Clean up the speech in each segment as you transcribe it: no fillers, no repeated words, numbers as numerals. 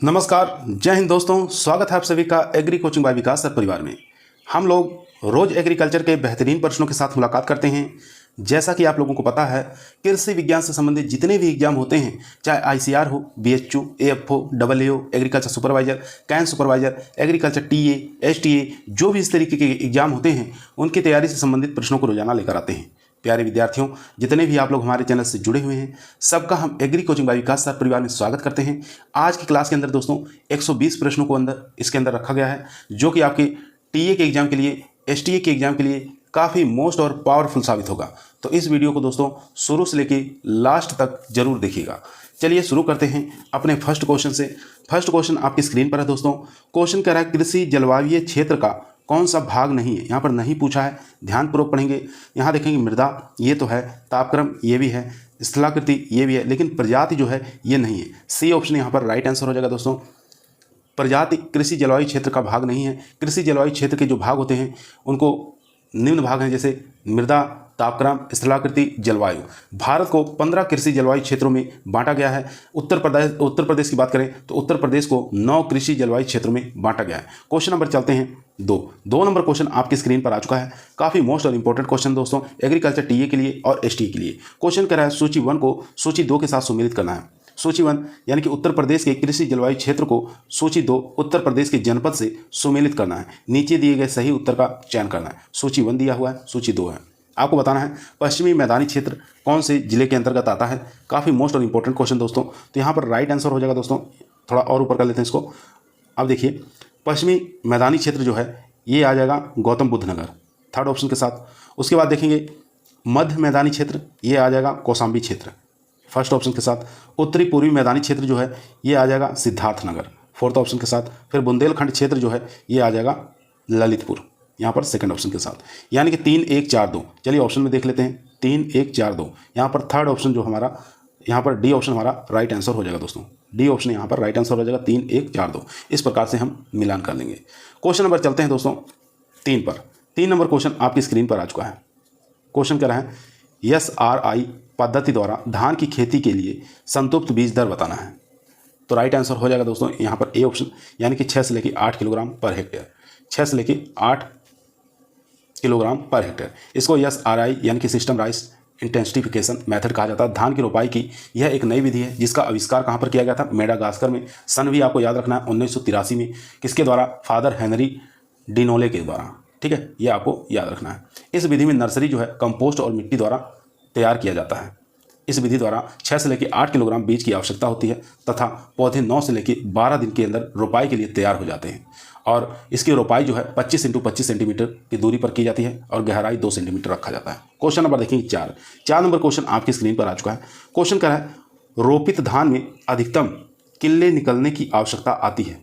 नमस्कार, जय हिंद दोस्तों। स्वागत है आप सभी का एग्री कोचिंग बाय विकास सर परिवार में। हम लोग रोज एग्रीकल्चर के बेहतरीन प्रश्नों के साथ मुलाकात करते हैं। जैसा कि आप लोगों को पता है, कृषि विज्ञान से संबंधित जितने भी एग्जाम होते हैं, चाहे आईसीआर हो, BHU, AFO, double A O, agriculture supervisor, cane supervisor, agriculture TA, STA, जो भी इस तरीके के एग्जाम होते हैं, उनकी तैयारी से संबंधित प्रश्नों को रोजाना लेकर आते हैं। प्यारे विद्यार्थियों, जितने भी आप लोग हमारे चैनल से जुड़े हुए हैं, सबका हम एग्री कोचिंग बाय विकास सर परिवार में स्वागत करते हैं। आज की क्लास के अंदर दोस्तों 120 प्रश्नों को इसके अंदर रखा गया है, जो कि आपके टीए के एग्जाम के लिए, एसटीए के एग्जाम के लिए काफ़ी मोस्ट और पावरफुल साबित होगा। तो इस वीडियो को दोस्तों शुरू से लेके लास्ट तक जरूर देखिएगा। चलिए शुरू करते हैं अपने फर्स्ट क्वेश्चन से। फर्स्ट क्वेश्चन आपकी स्क्रीन पर है दोस्तों। क्वेश्चन कह रहा है, कृषि जलवायु क्षेत्र का कौन सा भाग नहीं है। यहाँ पर नहीं पूछा है, ध्यानपूर्वक पढ़ेंगे। यहाँ देखेंगे मृदा, ये तो है, तापक्रम ये भी है, स्थलाकृति ये भी है, लेकिन प्रजाति जो है ये नहीं है। सी ऑप्शन यहाँ पर राइट आंसर हो जाएगा दोस्तों। प्रजाति कृषि जलवायु क्षेत्र का भाग नहीं है। कृषि जलवायु क्षेत्र के जो भाग होते हैं उनको निम्न भाग हैं, जैसे मृदा, तापक्रम, स्थलाकृति, जलवायु। भारत को 15 कृषि जलवायु क्षेत्रों में बांटा गया है। उत्तर प्रदेश की बात करें तो उत्तर प्रदेश को 9 कृषि जलवायु क्षेत्रों में बांटा गया है। क्वेश्चन नंबर चलते हैं दो नंबर क्वेश्चन आपकी स्क्रीन पर आ चुका है। काफ़ी मोस्ट और इंपॉर्टेंट क्वेश्चन दोस्तों, एग्रीकल्चर टीए के लिए और एसटीए के लिए। क्वेश्चन कह रहा है, सूची 1 को सूची 2 के साथ सुमेलित करना है। सूची 1 यानी कि उत्तर प्रदेश के कृषि जलवायु क्षेत्र को सूची 2 उत्तर प्रदेश के जनपद से सुमेलित करना है। नीचे दिए गए सही उत्तर का चयन करना है। सूची 1 दिया हुआ है, सूची 2 है। आपको बताना है पश्चिमी मैदानी क्षेत्र कौन से जिले के अंतर्गत आता है। काफ़ी मोस्ट और इंपॉर्टेंट क्वेश्चन दोस्तों। तो यहाँ पर राइट आंसर हो जाएगा दोस्तों। थोड़ा और ऊपर कर लेते हैं इसको। अब देखिए, पश्चिमी मैदानी क्षेत्र जो है ये आ जाएगा गौतम बुद्ध नगर, थर्ड ऑप्शन के साथ। उसके बाद देखेंगे मध्य मैदानी क्षेत्र, ये आ जाएगा कौशाम्बी क्षेत्र, फर्स्ट ऑप्शन के साथ। उत्तरी पूर्वी मैदानी क्षेत्र जो है ये आ जाएगा सिद्धार्थ नगर, फोर्थ ऑप्शन के साथ। फिर बुंदेलखंड क्षेत्र जो है ये आ जाएगा ललितपुर, यहाँ पर सेकंड ऑप्शन के साथ। यानी कि 3, 1, 4, 2। चलिए ऑप्शन में देख लेते हैं, 3, 1, 4, 2। यहाँ पर थर्ड ऑप्शन जो हमारा, यहाँ पर डी ऑप्शन हमारा राइट आंसर हो जाएगा दोस्तों। डी ऑप्शन यहाँ पर राइट आंसर हो जाएगा, 3, 1, 4, 2। इस प्रकार से हम मिलान कर लेंगे। क्वेश्चन नंबर चलते हैं दोस्तों 3 पर। 3 नंबर क्वेश्चन आपकी स्क्रीन पर आ चुका है। क्वेश्चन कह रहा है, SRI पद्धति द्वारा धान की खेती के लिए संतुप्त बीज दर बताना है। तो राइट आंसर हो जाएगा दोस्तों यहाँ पर ए ऑप्शन, यानी कि 6 से लेकर 8 किलोग्राम पर हेक्टेयर। 6 से लेकर 8 किलोग्राम पर हेक्टेयर। इसको SRI यानी कि सिस्टम राइस इंटेंसिफिकेशन मेथड कहा जाता है। धान की रोपाई की यह एक नई विधि है, जिसका आविष्कार कहाँ पर किया गया था? मेडागास्कर में। सन भी आपको याद रखना है 1983 में। किसके द्वारा? फादर हेनरी डिनोले के द्वारा। ठीक है, यह आपको याद रखना है। इस विधि में नर्सरी जो है कंपोस्ट और मिट्टी द्वारा तैयार किया जाता है। इस विधि द्वारा 6 से लेकर 8 किलोग्राम बीज की आवश्यकता होती है तथा पौधे 9 से लेकर 12 दिन के अंदर रोपाई के लिए तैयार हो जाते हैं। और इसकी रोपाई जो है 25 × 25 सेंटीमीटर की दूरी पर की जाती है और गहराई 2 सेंटीमीटर रखा जाता है। क्वेश्चन नंबर देखेंगे 4 नंबर क्वेश्चन आपकी स्क्रीन पर आ चुका है। क्वेश्चन क्या है, रोपित धान में अधिकतम किल्ले निकलने की आवश्यकता आती है।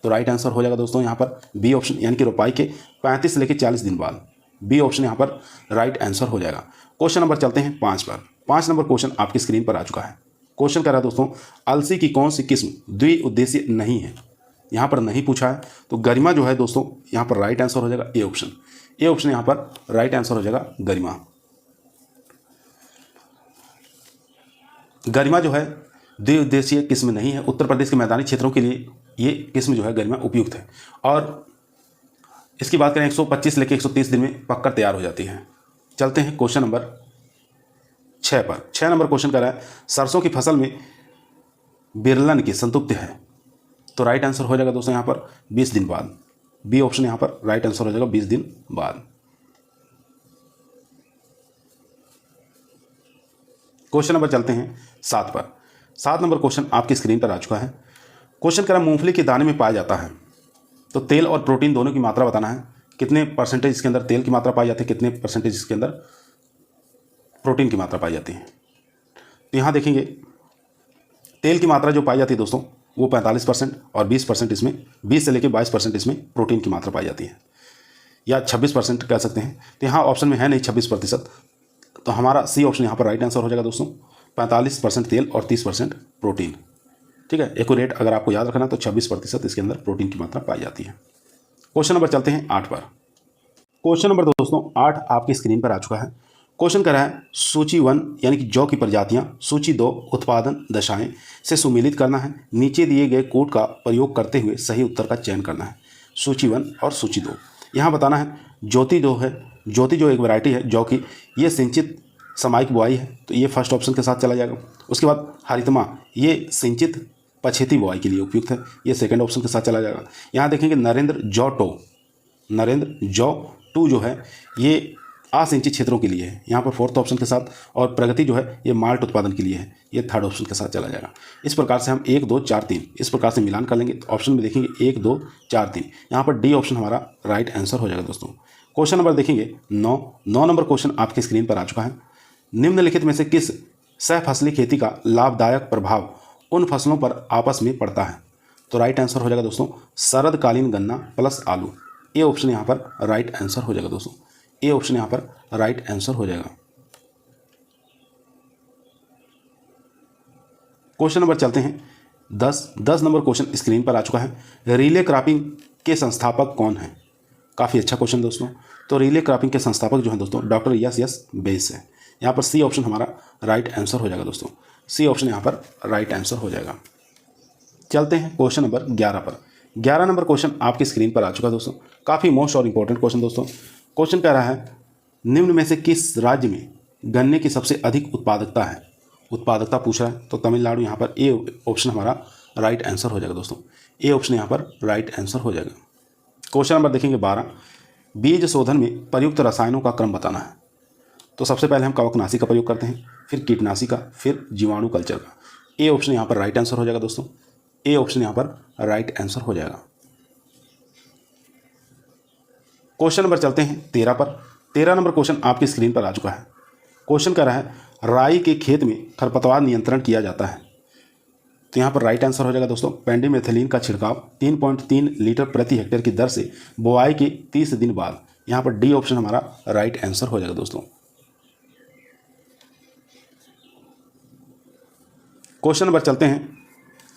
तो राइट आंसर हो जाएगा दोस्तों यहाँ पर बी ऑप्शन, यानी कि रोपाई के 35 से लेकर 40 दिन बाद। बी ऑप्शन यहाँ पर राइट आंसर हो जाएगा। क्वेश्चन नंबर चलते हैं 5 पर। 5 नंबर क्वेश्चन आपकी स्क्रीन पर आ चुका है। क्वेश्चन कह रहा है दोस्तों, अलसी की कौन सी किस्म द्विउद्देशीय नहीं है। यहाँ पर नहीं पूछा है, तो गरिमा जो है दोस्तों यहाँ पर राइट आंसर हो जाएगा ए ऑप्शन। ए ऑप्शन यहाँ पर राइट आंसर हो जाएगा गरिमा। गरिमा जो है द्विउद्देशीय किस्म नहीं है। उत्तर प्रदेश के मैदानी क्षेत्रों के लिए ये किस्म जो है गरिमा उपयुक्त है। और इसकी बात करें 125 लेके 130 दिन में पककर तैयार हो जाती है। चलते हैं क्वेश्चन नंबर 6 पर। 6 नंबर क्वेश्चन कर रहा है, सरसों की फसल में बिरलन की संतुप्ति है। तो राइट आंसर हो जाएगा दोस्तों यहाँ पर 20 दिन बाद। बी ऑप्शन यहाँ पर राइट आंसर हो जाएगा 20 दिन बाद। क्वेश्चन नंबर चलते हैं 7 पर। 7 नंबर क्वेश्चन आपकी स्क्रीन पर आ चुका है। क्वेश्चन कह रहा है, मूंगफली के दाने में पाया जाता है। तो तेल और प्रोटीन दोनों की मात्रा बताना है। कितने परसेंटेज इसके अंदर तेल की मात्रा पाई जाती है, कितने परसेंटेज इसके अंदर प्रोटीन की मात्रा पाई जाती है। तो यहाँ देखेंगे तेल की मात्रा जो पाई जाती है दोस्तों वो 45% और 20% इसमें, 20 से लेकर 22% इसमें प्रोटीन की मात्रा पाई जाती है, या 26% कह सकते हैं। तो यहाँ ऑप्शन में है नहीं 26%, तो हमारा सी ऑप्शन यहाँ पर राइट आंसर हो जाएगा दोस्तों। 45% तेल और 30% प्रोटीन। ठीक है, एक्यूरेट अगर आपको याद रखना तो 26% इसके अंदर प्रोटीन की मात्रा पाई जाती है। क्वेश्चन नंबर चलते हैं 8 पर। क्वेश्चन नंबर दोस्तों 8 आपकी स्क्रीन पर आ चुका है। क्वेश्चन कर रहा है सूची 1 यानी कि जौ की प्रजातियां, सूची 2 उत्पादन दशाएं से सुमेलित करना है। नीचे दिए गए कोड का प्रयोग करते हुए सही उत्तर का चयन करना है। सूची 1 और सूची 2 यहाँ बताना है। ज्योति जो एक वैरायटी है जौ की, ये सिंचित सामयिक बुआई है, तो ये फर्स्ट ऑप्शन के साथ चला जाएगा। उसके बाद हरितमा, ये सिंचित पछेती बुआई के लिए उपयुक्त है, ये सेकंड ऑप्शन के साथ चला जाएगा। यहाँ देखेंगे नरेंद्र जौ टू जो है ये असिंचित क्षेत्रों के लिए है, यहाँ पर फोर्थ ऑप्शन के साथ। और प्रगति जो है ये माल्ट उत्पादन के लिए है, ये थर्ड ऑप्शन के साथ चला जाएगा। इस प्रकार से हम 1 2 4 3 इस प्रकार से मिलान कर लेंगे, तो ऑप्शन में देखेंगे 1 2 4 3, यहाँ पर डी ऑप्शन हमारा राइट आंसर हो जाएगा दोस्तों। क्वेश्चन नंबर देखेंगे 9 नंबर क्वेश्चन आपकी स्क्रीन पर आ चुका है। निम्नलिखित में से किस सहफसली खेती का लाभदायक प्रभाव उन फसलों पर आपस में पड़ता है? तो राइट आंसर हो जाएगा दोस्तों शरदकालीन गन्ना प्लस आलू। ए ऑप्शन यहाँ पर राइट आंसर हो जाएगा दोस्तों, ए ऑप्शन यहाँ पर राइट आंसर हो जाएगा। क्वेश्चन नंबर चलते हैं 10 नंबर क्वेश्चन स्क्रीन पर आ चुका है। रिले क्रॉपिंग के संस्थापक कौन है? काफ़ी अच्छा क्वेश्चन दोस्तों। तो रिले क्रॉपिंग के संस्थापक जो हैं दोस्तों डॉक्टर एस बेस है। यहाँ पर सी ऑप्शन हमारा राइट आंसर हो जाएगा दोस्तों, सी ऑप्शन यहाँ पर राइट आंसर हो जाएगा। चलते हैं क्वेश्चन नंबर 11 पर। 11 नंबर क्वेश्चन आपकी स्क्रीन पर आ चुका है दोस्तों, काफ़ी मोस्ट और इम्पोर्टेंट क्वेश्चन दोस्तों। क्वेश्चन कह रहा है निम्न में से किस राज्य में गन्ने की सबसे अधिक उत्पादकता है? उत्पादकता पूछ रहा है, तो तमिलनाडु यहाँ पर ए ऑप्शन हमारा राइट आंसर हो जाएगा दोस्तों, ए ऑप्शन यहाँ पर राइट आंसर हो जाएगा। क्वेश्चन नंबर देखेंगे 12, बीज शोधन में प्रयुक्त रसायनों का क्रम बताना है। तो सबसे पहले हम कवकनाशी का प्रयोग करते हैं, फिर कीटनाशी का, फिर जीवाणु कल्चर का। ए ऑप्शन यहाँ पर राइट आंसर हो जाएगा दोस्तों, ए ऑप्शन यहाँ पर राइट आंसर हो जाएगा। क्वेश्चन नंबर चलते हैं 13 पर। 13 नंबर क्वेश्चन आपकी स्क्रीन पर आ चुका है। क्वेश्चन कर रहा है राई के खेत में खरपतवार नियंत्रण किया जाता है। तो यहाँ पर राइट आंसर हो जाएगा दोस्तों पेंडिमेथिलीन का छिड़काव 3.3 लीटर प्रति हेक्टेयर की दर से बुआई के 30 दिन बाद। यहाँ पर डी ऑप्शन हमारा राइट आंसर हो जाएगा दोस्तों। क्वेश्चन नंबर चलते हैं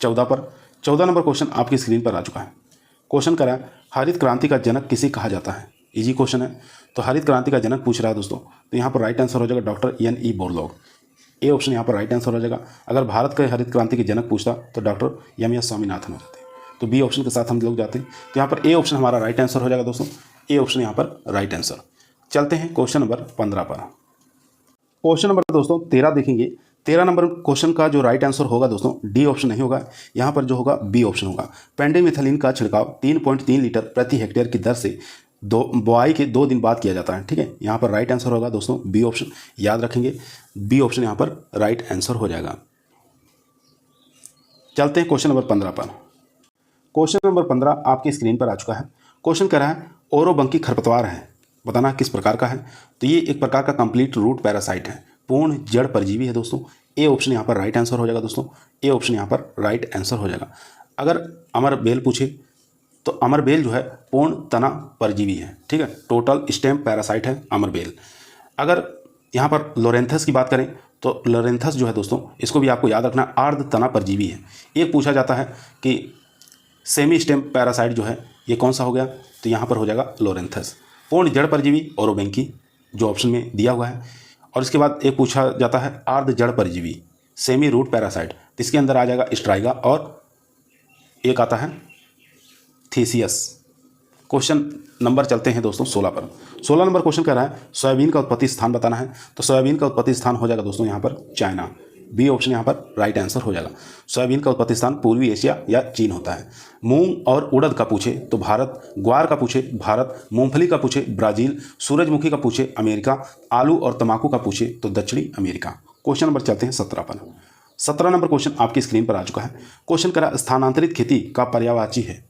14 पर। 14 नंबर क्वेश्चन आपकी स्क्रीन पर आ चुका है। क्वेश्चन करा है हरित क्रांति का जनक किसे कहा जाता है? इजी क्वेश्चन है, तो हरित क्रांति का जनक पूछ रहा है दोस्तों, तो यहाँ पर राइट आंसर हो जाएगा doctor NE. Borlaug. A option यहाँ पर राइट आंसर हो जाएगा। अगर भारत के हरित क्रांति के जनक पूछता तो डॉक्टर एम.एस. स्वामीनाथन हो जाते, तो बी ऑप्शन के साथ हम लोग जाते हैं। तो यहाँ पर ए ऑप्शन हमारा राइट आंसर हो जाएगा दोस्तों, ए ऑप्शन यहाँ पर राइट आंसर। चलते हैं क्वेश्चन नंबर 15 पर। क्वेश्चन नंबर दोस्तों 13 देखेंगे। 13 नंबर क्वेश्चन का जो राइट आंसर होगा दोस्तों डी ऑप्शन नहीं होगा, यहाँ पर जो होगा बी ऑप्शन होगा। पेंडिमेथिलीन का छिड़काव 3.3 लीटर प्रति हेक्टेयर की दर से बुआई के 2 दिन बाद किया जाता है। ठीक है, यहाँ पर राइट आंसर होगा दोस्तों बी ऑप्शन, याद रखेंगे बी ऑप्शन यहाँ पर राइट आंसर हो जाएगा। चलते हैं क्वेश्चन नंबर 15 पर। क्वेश्चन नंबर 15 आपकी स्क्रीन पर आ चुका है। क्वेश्चन कह रहा है ओरोबंकी खरपतवार है, बताना किस प्रकार का है? तो ये एक प्रकार का कंप्लीट रूट पैरासाइट है, पूर्ण जड़ परजीवी है दोस्तों। ए ऑप्शन यहाँ पर राइट आंसर हो जाएगा दोस्तों, ए ऑप्शन यहाँ पर राइट आंसर हो जाएगा। अगर अमर बेल पूछे तो अमर बेल जो है पूर्ण तना परजीवी है। ठीक है, टोटल स्टेम पैरासाइट है अमर बेल। अगर यहाँ पर लोरेंथस की बात करें तो लोरेंथस जो है दोस्तों, इसको भी आपको याद रखना, अर्ध तना परजीवी है। एक पूछा जाता है कि सेमी स्टेम पैरासाइट जो है ये कौन सा हो गया, तो यहाँ पर हो जाएगा लोरेंथस। पूर्ण जड़ परजीवी ओरोबंकी जो ऑप्शन में दिया हुआ है। और इसके बाद एक पूछा जाता है अर्ध जड़ परजीवी सेमी रूट पैरासाइट, तो इसके अंदर आ जाएगा स्ट्राइगा और एक आता है थीसियस। क्वेश्चन नंबर चलते हैं दोस्तों 16 पर। 16 नंबर क्वेश्चन कह रहा है सोयाबीन का उत्पत्ति स्थान बताना है। तो सोयाबीन का उत्पत्ति स्थान हो जाएगा दोस्तों यहाँ पर चाइना, बी ऑप्शन यहाँ पर राइट आंसर हो जाएगा। सोयाबीन का उत्पत्ति स्थान पूर्वी एशिया या चीन होता है। मूंग और उड़द का पूछे तो भारत, ग्वार का पूछे भारत, मूंगफली का पूछे ब्राज़ील, सूरजमुखी का पूछे अमेरिका, आलू और तंबाकू का पूछे तो दक्षिणी अमेरिका। क्वेश्चन नंबर चलते हैं 17 पर। 17 नंबर क्वेश्चन आपकी स्क्रीन पर आ चुका है। क्वेश्चन करा स्थानांतरित खेती का पर्यायवाची है।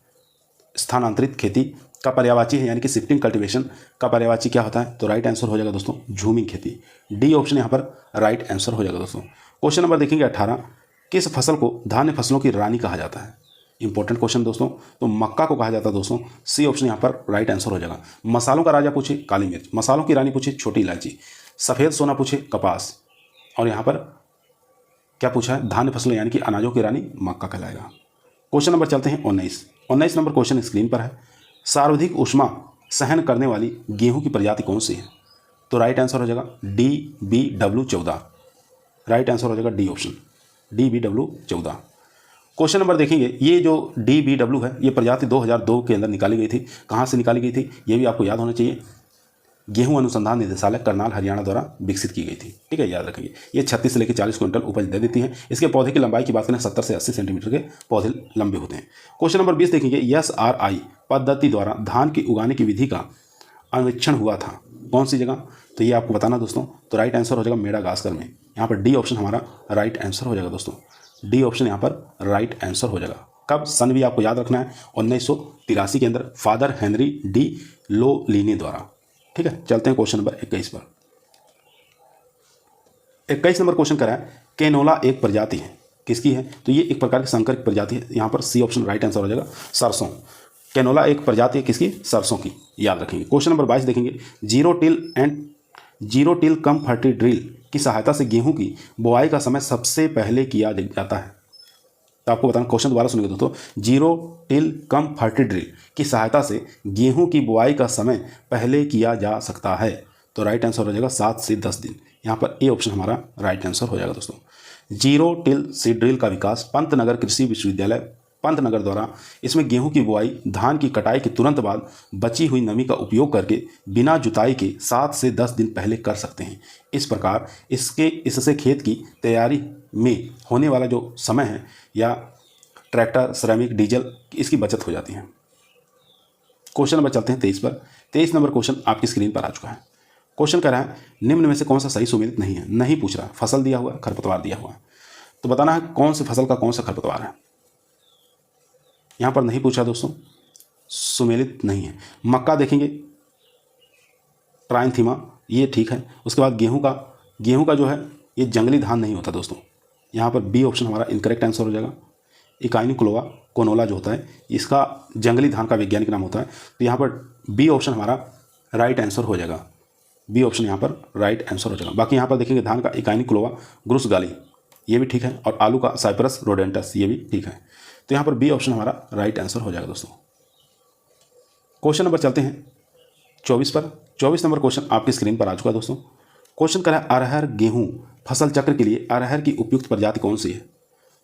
स्थानांतरित खेती का पर्यायवाची है यानी कि शिफ्टिंग कल्टीवेशन का पर्यायवाची क्या होता है? तो राइट आंसर हो जाएगा दोस्तों झूमिंग खेती, डी ऑप्शन यहाँ पर राइट आंसर हो जाएगा दोस्तों। क्वेश्चन नंबर देखेंगे 18, किस फसल को धान्य फसलों की रानी कहा जाता है? इंपॉर्टेंट क्वेश्चन दोस्तों, तो मक्का को कहा जाता है दोस्तों, सी ऑप्शन यहाँ पर राइट आंसर हो जाएगा। मसालों का राजा पूछे काली मिर्च, मसालों की रानी पूछे छोटी इलायची, सफ़ेद सोना पूछे कपास, और यहाँ पर क्या पूछा है? धान्य फसलें यानी कि अनाजों की रानी मक्का कहलाएगा। क्वेश्चन नंबर चलते हैं 19 नंबर क्वेश्चन स्क्रीन पर है। सर्वाधिक ऊष्मा सहन करने वाली गेहूं की प्रजाति कौन सी है? तो राइट आंसर हो जाएगा DBW14। राइट आंसर हो जाएगा D option, DBW14। Question number देखेंगे, ये जो DBW है ये प्रजाति 2002 के अंदर निकाली गई थी। कहाँ से निकाली गई थी ये भी आपको याद होना चाहिए। गेहूं अनुसंधान निदेशालय करनाल हरियाणा द्वारा विकसित की गई थी। ठीक है, याद रखेंगे। ये 36 से लेकर 40 क्विंटल उपज दे देती है। इसके पौधे की लंबाई की बात करें 70 से 80 सेंटीमीटर के पौधे लंबे होते हैं। क्वेश्चन नंबर 20 देखेंगे, SRI पद्धति द्वारा धान की उगाने की विधि का अन्वेषण हुआ था कौन सी जगह? तो ये आपको बताना दोस्तों। तो राइट आंसर हो जाएगा मेडागास्कर में। यहाँ पर डी ऑप्शन हमारा राइट आंसर हो जाएगा दोस्तों। डी ऑप्शन यहाँ पर राइट आंसर हो जाएगा। कब? सन भी आपको याद रखना है, 1983 के अंदर फादर हेनरी डी लोलिनी द्वारा। ठीक है, चलते हैं क्वेश्चन नंबर 21 पर। 21 नंबर क्वेश्चन करा है, कैनोला एक प्रजाति है, किसकी है? तो ये एक प्रकार की संकर प्रजाति है। यहाँ पर सी ऑप्शन राइट आंसर हो जाएगा, सरसों। कैनोला एक प्रजाति है किसकी? सरसों की, याद रखेंगे। क्वेश्चन नंबर 22 देखेंगे, जीरो टिल कम फर्टी ड्रिल की सहायता से गेहूं की बुआई का समय सबसे पहले किया जाता है। तो आपको बताना, क्वेश्चन दोबारा सुनिए दोस्तों। जीरो टिल कम फर्टी ड्रिल की सहायता से गेहूं की बुआई का समय पहले किया जा सकता है। तो राइट आंसर हो जाएगा 7 से 10 दिन। यहाँ पर ए ऑप्शन हमारा राइट आंसर हो जाएगा दोस्तों। जीरो टिल सीड ड्रिल का विकास पंतनगर कृषि विश्वविद्यालय पंतनगर द्वारा, इसमें गेहूं की बुआई धान की कटाई के तुरंत बाद बची हुई नमी का उपयोग करके बिना जुताई के 7 से 10 दिन पहले कर सकते हैं। इस प्रकार इससे खेत की तैयारी में होने वाला जो समय है या ट्रैक्टर, श्रमिक, डीजल, इसकी बचत हो जाती है। क्वेश्चन नंबर चलते हैं 23 पर। 23 नंबर क्वेश्चन आपकी स्क्रीन पर आ चुका है। क्वेश्चन कह रहा है, निम्न में से कौन सा सही सुमेलित नहीं है? नहीं पूछ रहा, फसल दिया हुआ, खरपतवार दिया हुआ है। तो बताना है कौन सी फसल का कौन सा खरपतवार है। यहाँ पर नहीं पूछा दोस्तों, सुमेलित नहीं है। मक्का देखेंगे, ट्राइनथीमा, ये ठीक है। उसके बाद गेहूं का जो है ये जंगली धान नहीं होता दोस्तों। यहाँ पर बी ऑप्शन हमारा इनकरेक्ट आंसर हो जाएगा। इकाइनिक्लोवा कोनोला जो होता है इसका जंगली धान का वैज्ञानिक नाम होता है। तो यहाँ पर बी ऑप्शन हमारा राइट आंसर हो जाएगा। बी ऑप्शन यहाँ पर राइट आंसर हो जाएगा। बाकी यहाँ पर देखेंगे धान का इकाइनिक्लोवा ग्रुसगाली, ये भी ठीक है। और आलू का साइप्रस रोडेंटस, ये भी ठीक है। तो यहाँ पर बी ऑप्शन हमारा राइट आंसर हो जाएगा दोस्तों। क्वेश्चन नंबर चलते हैं 24 पर। 24 नंबर क्वेश्चन आपकी स्क्रीन पर आ चुका है दोस्तों। क्वेश्चन करा अरहर गेहूं फसल चक्र के लिए अरहर की उपयुक्त प्रजाति कौन सी है?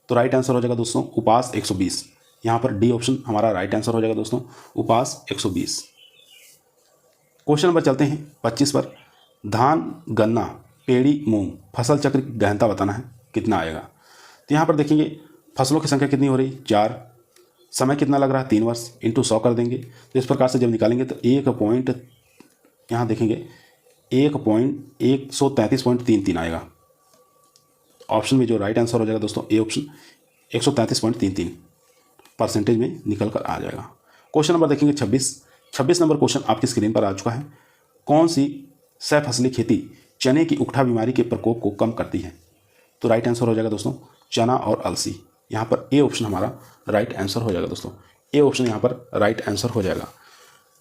तो राइट आंसर हो जाएगा दोस्तों उपास 120। यहाँ पर डी ऑप्शन हमारा राइट आंसर हो जाएगा दोस्तों, उपास 120। क्वेश्चन नंबर चलते हैं 25 पर। धान, गन्ना, पेड़ी, मूंग फसल चक्र की गहनता बताना है, कितना आएगा? तो यहाँ पर देखेंगे फसलों की संख्या कितनी हो रही? 4। समय कितना लग रहा है? 3 वर्ष। इंटू 100 कर देंगे। तो इस प्रकार से जब निकालेंगे तो यहाँ देखेंगे 1.133.33 आएगा। ऑप्शन में जो राइट आंसर हो जाएगा दोस्तों ए ऑप्शन 133.33 परसेंटेज में निकल कर आ जाएगा। क्वेश्चन नंबर देखेंगे 26 नंबर क्वेश्चन आपकी स्क्रीन पर आ चुका है। कौन सी सहफसली खेती चने की उकठा बीमारी के प्रकोप को कम करती है? तो राइट आंसर हो जाएगा दोस्तों चना और अलसी। यहाँ पर ए ऑप्शन हमारा राइट आंसर हो जाएगा दोस्तों। ए ऑप्शन यहाँ पर राइट आंसर हो जाएगा।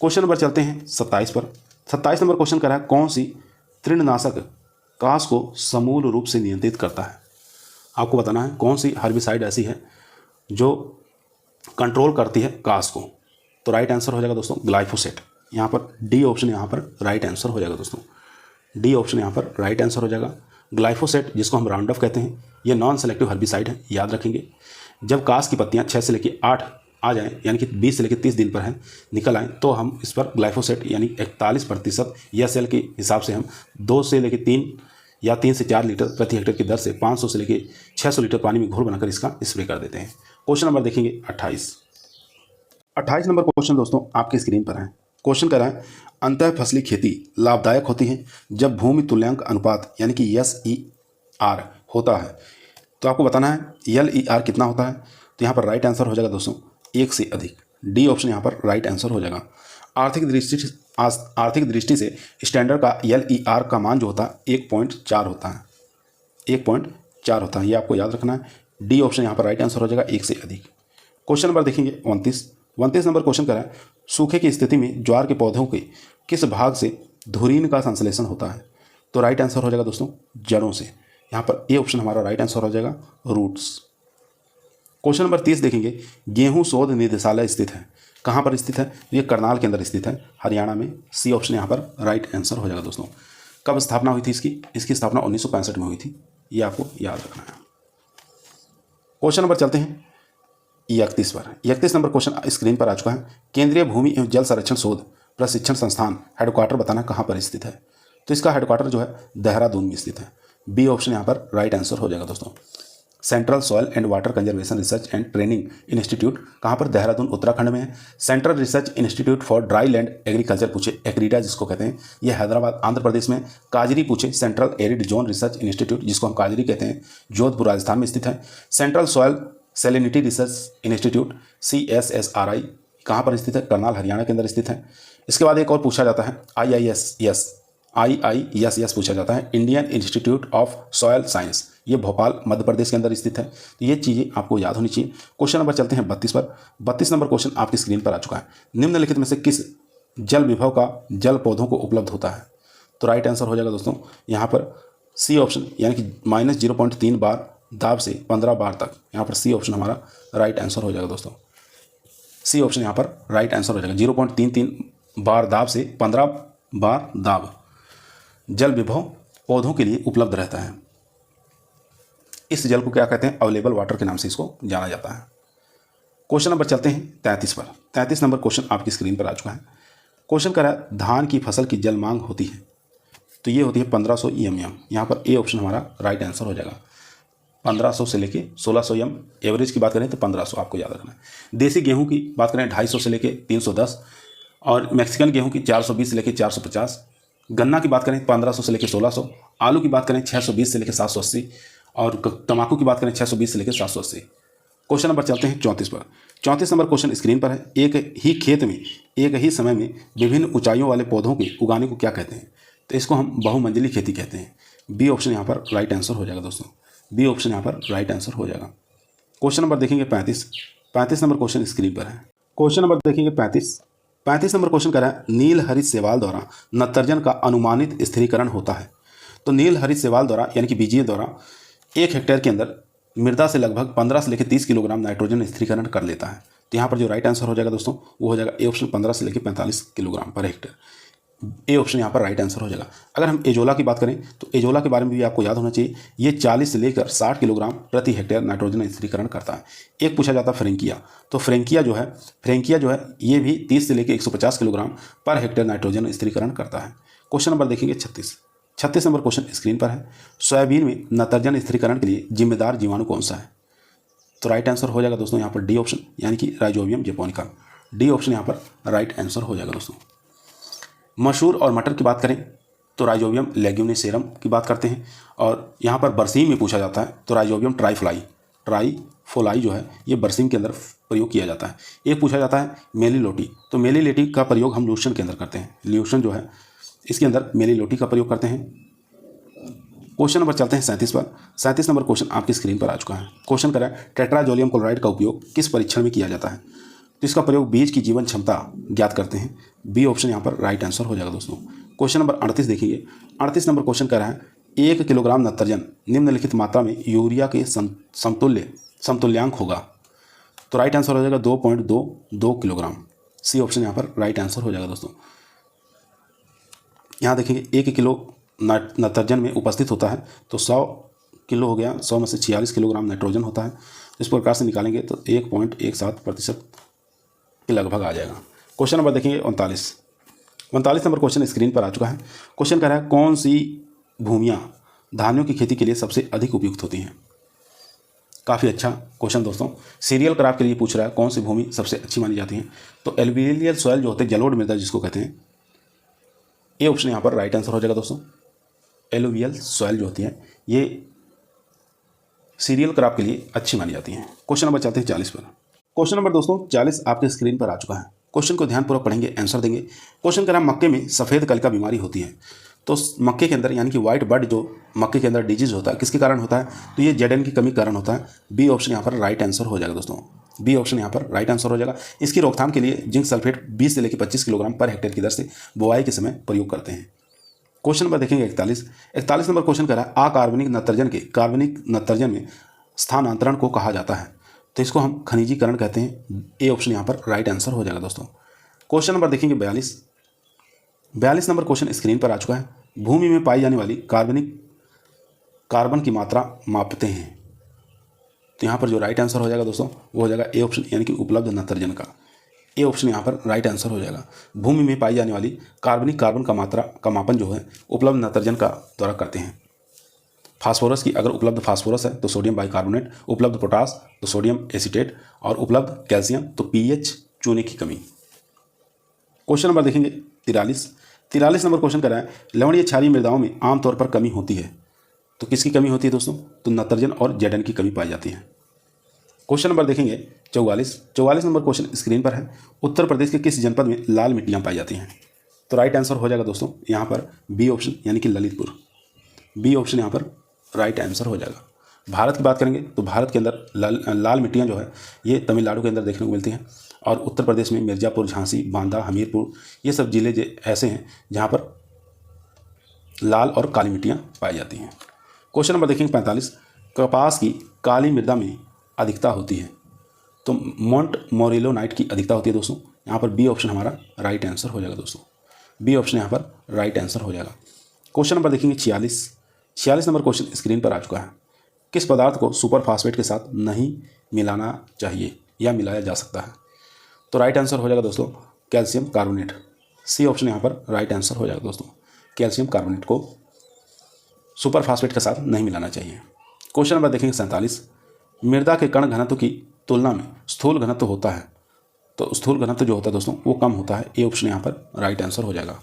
क्वेश्चन नंबर चलते हैं 27 पर। 27 नंबर क्वेश्चन कर रहा है, कौन सी तृणनाशक कास को समूल रूप से नियंत्रित करता है? आपको बताना है कौन सी हर्बिसाइड ऐसी है जो कंट्रोल करती है कास को। तो राइट आंसर हो जाएगा दोस्तों ग्लाइफोसेट। यहाँ पर डी ऑप्शन यहाँ पर राइट आंसर हो जाएगा दोस्तों। डी ऑप्शन यहाँ पर राइट आंसर हो जाएगा। ग्लाइफोसेट जिसको हम राउंड अप कहते हैं, ये नॉन सेलेक्टिव हर्बिसाइड है, याद रखेंगे। जब कास की पत्तियाँ 6 से लेकर 8 आ जाएं, यानी कि 20 से लेकर 30 दिन पर हैं निकल आएँ, तो हम इस पर ग्लाइफोसेट यानी 41% या सेल के हिसाब से हम 2 से लेकर 3 या 3 से 4 लीटर प्रति हेक्टेयर की दर से 500 से लेकर 600 लीटर पानी में घोल बनाकर इसका स्प्रे कर देते हैं। क्वेश्चन नंबर देखेंगे 28 नंबर क्वेश्चन दोस्तों आपकी स्क्रीन पर है। क्वेश्चन कर रहा है, अंतः फसली खेती लाभदायक होती है जब भूमि तुल्यांक अनुपात यानी कि SER होता है। तो आपको बताना है LER कितना होता है। तो यहाँ पर राइट आंसर हो जाएगा दोस्तों 1 से अधिक। डी ऑप्शन यहाँ पर राइट आंसर हो जाएगा। आर्थिक दृष्टि से स्टैंडर्ड का LER का मान जो होता है 1.4 होता है। 1.4 होता है, ये आपको याद रखना है। डी ऑप्शन यहाँ पर राइट आंसर हो जाएगा 1 से अधिक। क्वेश्चन नंबर देखेंगे 29 नंबर क्वेश्चन कर रहा है, सूखे की स्थिति में ज्वार के पौधों के किस भाग से धुरीन का संश्लेषण होता है? तो राइट आंसर हो जाएगा दोस्तों जड़ों से। यहाँ पर ए ऑप्शन हमारा राइट आंसर हो जाएगा रूट्स। क्वेश्चन नंबर 30 देखेंगे, गेहूं शोध निदेशालय स्थित है, कहाँ पर स्थित है? ये करनाल के अंदर स्थित है, हरियाणा में। सी ऑप्शन यहाँ पर राइट आंसर हो जाएगा दोस्तों। कब स्थापना हुई थी इसकी स्थापना 1965 में हुई थी, ये आपको याद रखना है। क्वेश्चन नंबर चलते हैं 31 पर। 31 नंबर क्वेश्चन स्क्रीन पर आ चुका है। केंद्रीय भूमि एवं जल संरक्षण शोध प्रशिक्षण संस्थान हेडक्वार्टर बताना कहाँ पर स्थित है। तो इसका हेडक्वार्टर जो है देहरादून में स्थित है। बी ऑप्शन यहाँ पर राइट आंसर हो जाएगा दोस्तों। Central soil and water conservation research and training institute कहाँ पर, देहरादून उत्तराखंड में है। Central research institute for dry land agriculture पूछे, एक्रीडा जिसको कहते हैं, ये हैदराबाद आंध्र प्रदेश में। काजरी पूछे, central arid zone research institute जिसको हम काजरी कहते हैं, जोधपुर राजस्थान में स्थित है। Central soil salinity research institute CSSRI कहाँ पर स्थित है, करनाल हरियाणा के अंदर स्थित है। इसके बाद एक और पूछा जाता है IISS पूछा जाता है, Indian institute of soil science, ये भोपाल मध्य प्रदेश के अंदर स्थित है। तो ये चीज़ें आपको याद होनी चाहिए। क्वेश्चन नंबर चलते हैं 32 पर। 32 नंबर क्वेश्चन आपकी स्क्रीन पर आ चुका है। निम्नलिखित में से किस जल विभव का जल पौधों को उपलब्ध होता है। तो राइट आंसर हो जाएगा दोस्तों यहाँ पर सी ऑप्शन, यानी कि -0.3 बार दाब से 15 बार तक, यहाँ पर सी ऑप्शन हमारा राइट आंसर हो जाएगा दोस्तों। सी ऑप्शन यहाँ पर राइट आंसर हो जाएगा। 0.33 बार दाब से 15 बार दाब जल विभव पौधों के लिए उपलब्ध रहता है। इस जल को क्या कहते हैं, अवेलेबल वाटर के नाम से इसको जाना जाता है। क्वेश्चन नंबर चलते हैं 33 पर। 33 नंबर क्वेश्चन आपकी स्क्रीन पर आ चुका है। क्वेश्चन कर रहा है धान की फसल की जल मांग होती है, तो ये होती है 1500 EMM। यहाँ पर ए ऑप्शन हमारा राइट आंसर हो जाएगा। 1500 से लेके 1600 EM, एवरेज की बात करें तो 1500 आपको याद रखना है। देसी गेहूं की बात करें 250 से लेके 310, और मैक्सिकन गेहूं की 420 से लेके 450। गन्ना की बात करें 1500 से लेके 1600। आलू की बात करें 620 से लेके 780, और तंबाकू की बात करें 620 से लेकर 780। क्वेश्चन नंबर चलते हैं 34 पर। 34 नंबर क्वेश्चन स्क्रीन पर है। एक ही खेत में एक ही समय में विभिन्न ऊंचाइयों वाले पौधों के उगाने को क्या कहते हैं। तो इसको हम बहुमंजिली खेती कहते हैं। बी ऑप्शन यहाँ पर राइट आंसर हो जाएगा दोस्तों। बी ऑप्शन यहाँ पर राइट आंसर हो जाएगा। क्वेश्चन नंबर देखेंगे 35 नंबर क्वेश्चन स्क्रीन पर है। क्वेश्चन नंबर देखेंगे 35 नंबर क्वेश्चन कर रहा है नील हरित शैवाल द्वारा नत्रजन का अनुमानित स्थिरीकरण होता है। तो नील हरित शैवाल द्वारा यानी कि बीजीए द्वारा 1 हेक्टेयर के अंदर मृदा से लगभग 15 से लेकर 30 किलोग्राम नाइट्रोजन स्थिरीकरण कर लेता है। तो यहाँ पर जो राइट आंसर हो जाएगा दोस्तों वो हो जाएगा ए ऑप्शन 15 से लेकर 45 kilogram per hectare. A option यहाँ पर राइट आंसर हो जाएगा। अगर हम एजोला की बात करें तो एजोला के बारे में भी आपको याद होना चाहिए, ये 40 से लेकर 60 किलोग्राम प्रति हेक्टेयर नाइट्रोजन स्थिरीकरण करता है। एक पूछा जाता है फ्रेंकिया, तो फ्रेंकिया जो है ये भी 30 से लेकर 150 किलोग्राम पर हेक्टेयर नाइट्रोजन स्थिरीकरण करता है। क्वेश्चन नंबर देखेंगे 36 नंबर क्वेश्चन स्क्रीन पर है। सोयाबीन में नाइट्रोजन स्थिरीकरण के लिए जिम्मेदार जीवाणु कौन सा है। तो राइट आंसर हो जाएगा दोस्तों यहाँ पर डी ऑप्शन, यानी कि राइजोबियम जैपोनिका। डी ऑप्शन यहाँ पर राइट आंसर हो जाएगा दोस्तों। मसूर और मटर की बात करें तो राइजोबियम लेग्यूमिनेसेरम की बात करते हैं, और यहाँ पर बरसीम में पूछा जाता है तो राइजोबियम ट्राइफोलाई जो है ये बरसीम के अंदर प्रयोग किया जाता है। एक पूछा जाता है मेलिलोटी, तो मेलिलोटी का प्रयोग हम ल्यूशन के अंदर करते हैं। ल्यूशन जो है इसके अंदर मेलिलोटी का प्रयोग करते हैं। क्वेश्चन नंबर चलते हैं 37 पर। 37 नंबर क्वेश्चन आपकी स्क्रीन पर आ चुका है। क्वेश्चन करें टेट्राजोलियम क्लोराइड का उपयोग किस परीक्षण में किया जाता है। तो इसका प्रयोग बीज की जीवन क्षमता ज्ञात करते हैं। बी ऑप्शन यहाँ पर राइट आंसर हो जाएगा दोस्तों। क्वेश्चन नंबर 38 देखिए। 38 नंबर क्वेश्चन कह रहा है 1 किलोग्राम नाइट्रोजन निम्नलिखित मात्रा में यूरिया के समतुल्यांक होगा। तो राइट आंसर हो जाएगा 2.22 किलोग्राम। सी ऑप्शन यहाँ पर राइट आंसर हो जाएगा दोस्तों। यहाँ देखेंगे 1 किलो नाइट्रोजन में उपस्थित होता है तो 100 किलो हो गया, 100 में से 46 किलोग्राम नाइट्रोजन होता है। इस प्रकार से निकालेंगे तो 1.17% के लगभग आ जाएगा। क्वेश्चन नंबर देखेंगे 39 नंबर क्वेश्चन स्क्रीन पर आ चुका है। क्वेश्चन कह रहा है कौन सी भूमियाँ धान्यों की खेती के लिए सबसे अधिक उपयुक्त होती हैं। काफ़ी अच्छा क्वेश्चन दोस्तों। सीरियल क्रॉप के लिए पूछ रहा है कौन सी भूमि सबसे अच्छी मानी जाती है। तो एलुवियल सॉइल जो होते हैं, जलोढ़ मृदा जिसको कहते हैं, ए ऑप्शन यहाँ पर राइट आंसर हो जाएगा दोस्तों। एलुवियल सॉइल जो होती है ये सीरियल क्रॉप के लिए अच्छी मानी जाती है। क्वेश्चन नंबर चलते हैं 40 पर। क्वेश्चन नंबर दोस्तों 40 आपके स्क्रीन पर आ चुका है। क्वेश्चन को ध्यानपूर्वक पढ़ेंगे, आंसर देंगे। क्वेश्चन कह रहा है मक्के में सफ़ेद कल का बीमारी होती है। तो मक्के के अंदर यानी कि व्हाइट बर्ड जो मक्के के अंदर डिजीज होता है किसके कारण होता है। तो ये जेडन की कमी कारण होता है। बी ऑप्शन यहाँ पर राइट आंसर हो जाएगा दोस्तों। बी ऑप्शन यहाँ पर राइट आंसर हो जाएगा। इसकी रोकथाम के लिए जिंक सल्फेट 20 से लेकर 25 किलोग्राम पर हेक्टेयर की दर से बुआई के समय प्रयोग करते हैं। क्वेश्चन नंबर देखेंगे 41 नंबर क्वेश्चन कह रहा है अकार्बनिक नाइट्रोजन के कार्बनिक नाइट्रोजन में स्थानांतरण को कहा जाता है। तो इसको हम खनिजीकरण कहते हैं। ए ऑप्शन यहाँ पर राइट आंसर हो जाएगा दोस्तों। क्वेश्चन नंबर देखेंगे 42 नंबर क्वेश्चन स्क्रीन पर आ चुका है। भूमि में पाई जाने वाली कार्बन की मात्रा मापते हैं। तो यहाँ पर जो राइट आंसर हो जाएगा दोस्तों वो हो जाएगा ए ऑप्शन, यानी कि उपलब्ध नाइट्रोजन का। ए ऑप्शन यहाँ पर राइट आंसर हो जाएगा। भूमि में पाई जाने वाली कार्बन का मात्रा का मापन जो है उपलब्ध नाइट्रोजन का द्वारा करते हैं। फास्फोरस की अगर उपलब्ध फास्फोरस है तो सोडियम बाइकार्बोनेट, उपलब्ध पोटास तो सोडियम एसीटेट, और उपलब्ध कैल्शियम तो पीएच चूने की कमी। क्वेश्चन नंबर देखेंगे 43 नंबर क्वेश्चन कर रहा है, लवणीय क्षारीय मृदाओं में आमतौर पर कमी होती है। तो किसकी कमी होती है दोस्तों? तो नाइट्रोजन और जेडन की कमी पाई जाती है। क्वेश्चन नंबर देखेंगे 44 नंबर क्वेश्चन स्क्रीन पर है, उत्तर प्रदेश के किस जनपद में लाल मिट्टियाँ पाई जाती हैं? तो राइट आंसर हो जाएगा दोस्तों यहाँ पर बी ऑप्शन, यानी कि ललितपुर। बी ऑप्शन यहाँ पर राइट आंसर हो जाएगा। भारत की बात करेंगे तो भारत के अंदर लाल मिट्टियाँ जो है ये तमिलनाडु के अंदर देखने को मिलती हैं, और उत्तर प्रदेश में मिर्ज़ापुर, झांसी, बांदा, हमीरपुर ये सब जिले ऐसे हैं जहाँ पर लाल और काली मिट्टियाँ पाई जाती हैं। क्वेश्चन नंबर देखेंगे 45, कपास की काली मृदा में अधिकता होती है। तो मोंट मोरेलोनाइट की अधिकता होती है दोस्तों। यहाँ पर बी ऑप्शन हमारा राइट आंसर हो जाएगा दोस्तों। बी ऑप्शन यहाँ पर राइट आंसर हो जाएगा। क्वेश्चन नंबर देखेंगे 46 नंबर क्वेश्चन स्क्रीन पर आ चुका है, किस पदार्थ को सुपर फास्फेट के साथ नहीं मिलाना चाहिए या मिलाया जा सकता है? तो राइट आंसर हो जाएगा दोस्तों कैल्शियम कार्बोनेट। सी ऑप्शन यहाँ पर राइट आंसर हो जाएगा दोस्तों। कैल्शियम कार्बोनेट को सुपर फास्फेट के साथ नहीं मिलाना चाहिए। क्वेश्चन नंबर देखेंगे 47, मृदा के कण घनत्व की तुलना में स्थूल घनत्व होता है। तो स्थूल घनत्व जो होता है दोस्तों वो कम होता है। ए ऑप्शन यहाँ पर राइट आंसर हो जाएगा।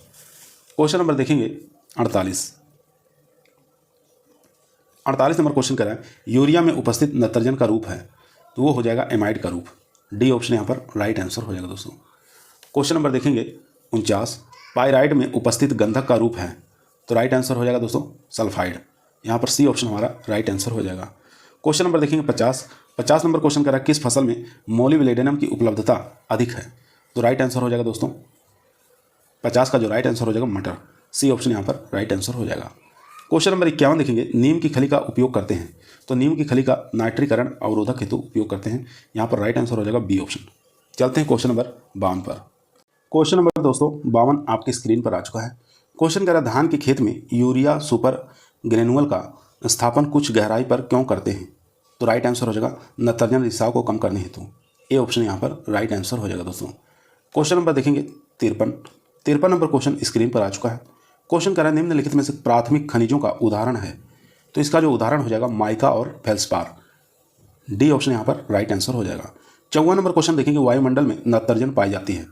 क्वेश्चन नंबर देखेंगे 48 नंबर क्वेश्चन कर रहा है, यूरिया में उपस्थित नाइट्रोजन का रूप है। तो वो हो जाएगा एमाइड का रूप। डी ऑप्शन यहाँ पर राइट आंसर हो जाएगा दोस्तों। क्वेश्चन नंबर देखेंगे 49, पाइराइड में उपस्थित गंधक का रूप है। तो राइट आंसर हो जाएगा दोस्तों सल्फाइड। यहाँ पर सी ऑप्शन हमारा राइट आंसर हो जाएगा। क्वेश्चन नंबर देखेंगे 50 नंबर क्वेश्चन कर रहा है, किस फसल में मोलिब्डेनम की उपलब्धता अधिक है? तो राइट आंसर हो जाएगा दोस्तों 50 का जो राइट आंसर हो जाएगा मटर। सी ऑप्शन यहाँ पर राइट आंसर हो जाएगा। क्वेश्चन नंबर 51 देखेंगे, नीम की खली का उपयोग करते हैं। तो नीम की खली का नाइट्रीकरण अवरोधक हेतु उपयोग करते हैं। यहाँ पर राइट आंसर हो जाएगा बी ऑप्शन। चलते हैं क्वेश्चन नंबर 52 पर। क्वेश्चन नंबर दोस्तों 52 आपकी स्क्रीन पर आ चुका है। क्वेश्चन कह रहा है, धान के खेत में यूरिया सुपर ग्रेनुअल का स्थापन कुछ गहराई पर क्यों करते हैं? तो राइट आंसर हो जाएगा नाइट्रोजन रिसाव को कम करने हेतु। ए ऑप्शन यहाँ पर राइट आंसर हो जाएगा दोस्तों। क्वेश्चन नंबर देखेंगे 53 नंबर क्वेश्चन स्क्रीन पर आ चुका है। क्वेश्चन कह रहा है, निम्नलिखित में से प्राथमिक खनिजों का उदाहरण है। तो इसका जो उदाहरण हो जाएगा माइका और फेल्सपार। डी ऑप्शन यहाँ पर राइट आंसर हो जाएगा। 54 नंबर क्वेश्चन देखेंगे, वायुमंडल में नाइट्रोजन पाई जाती है।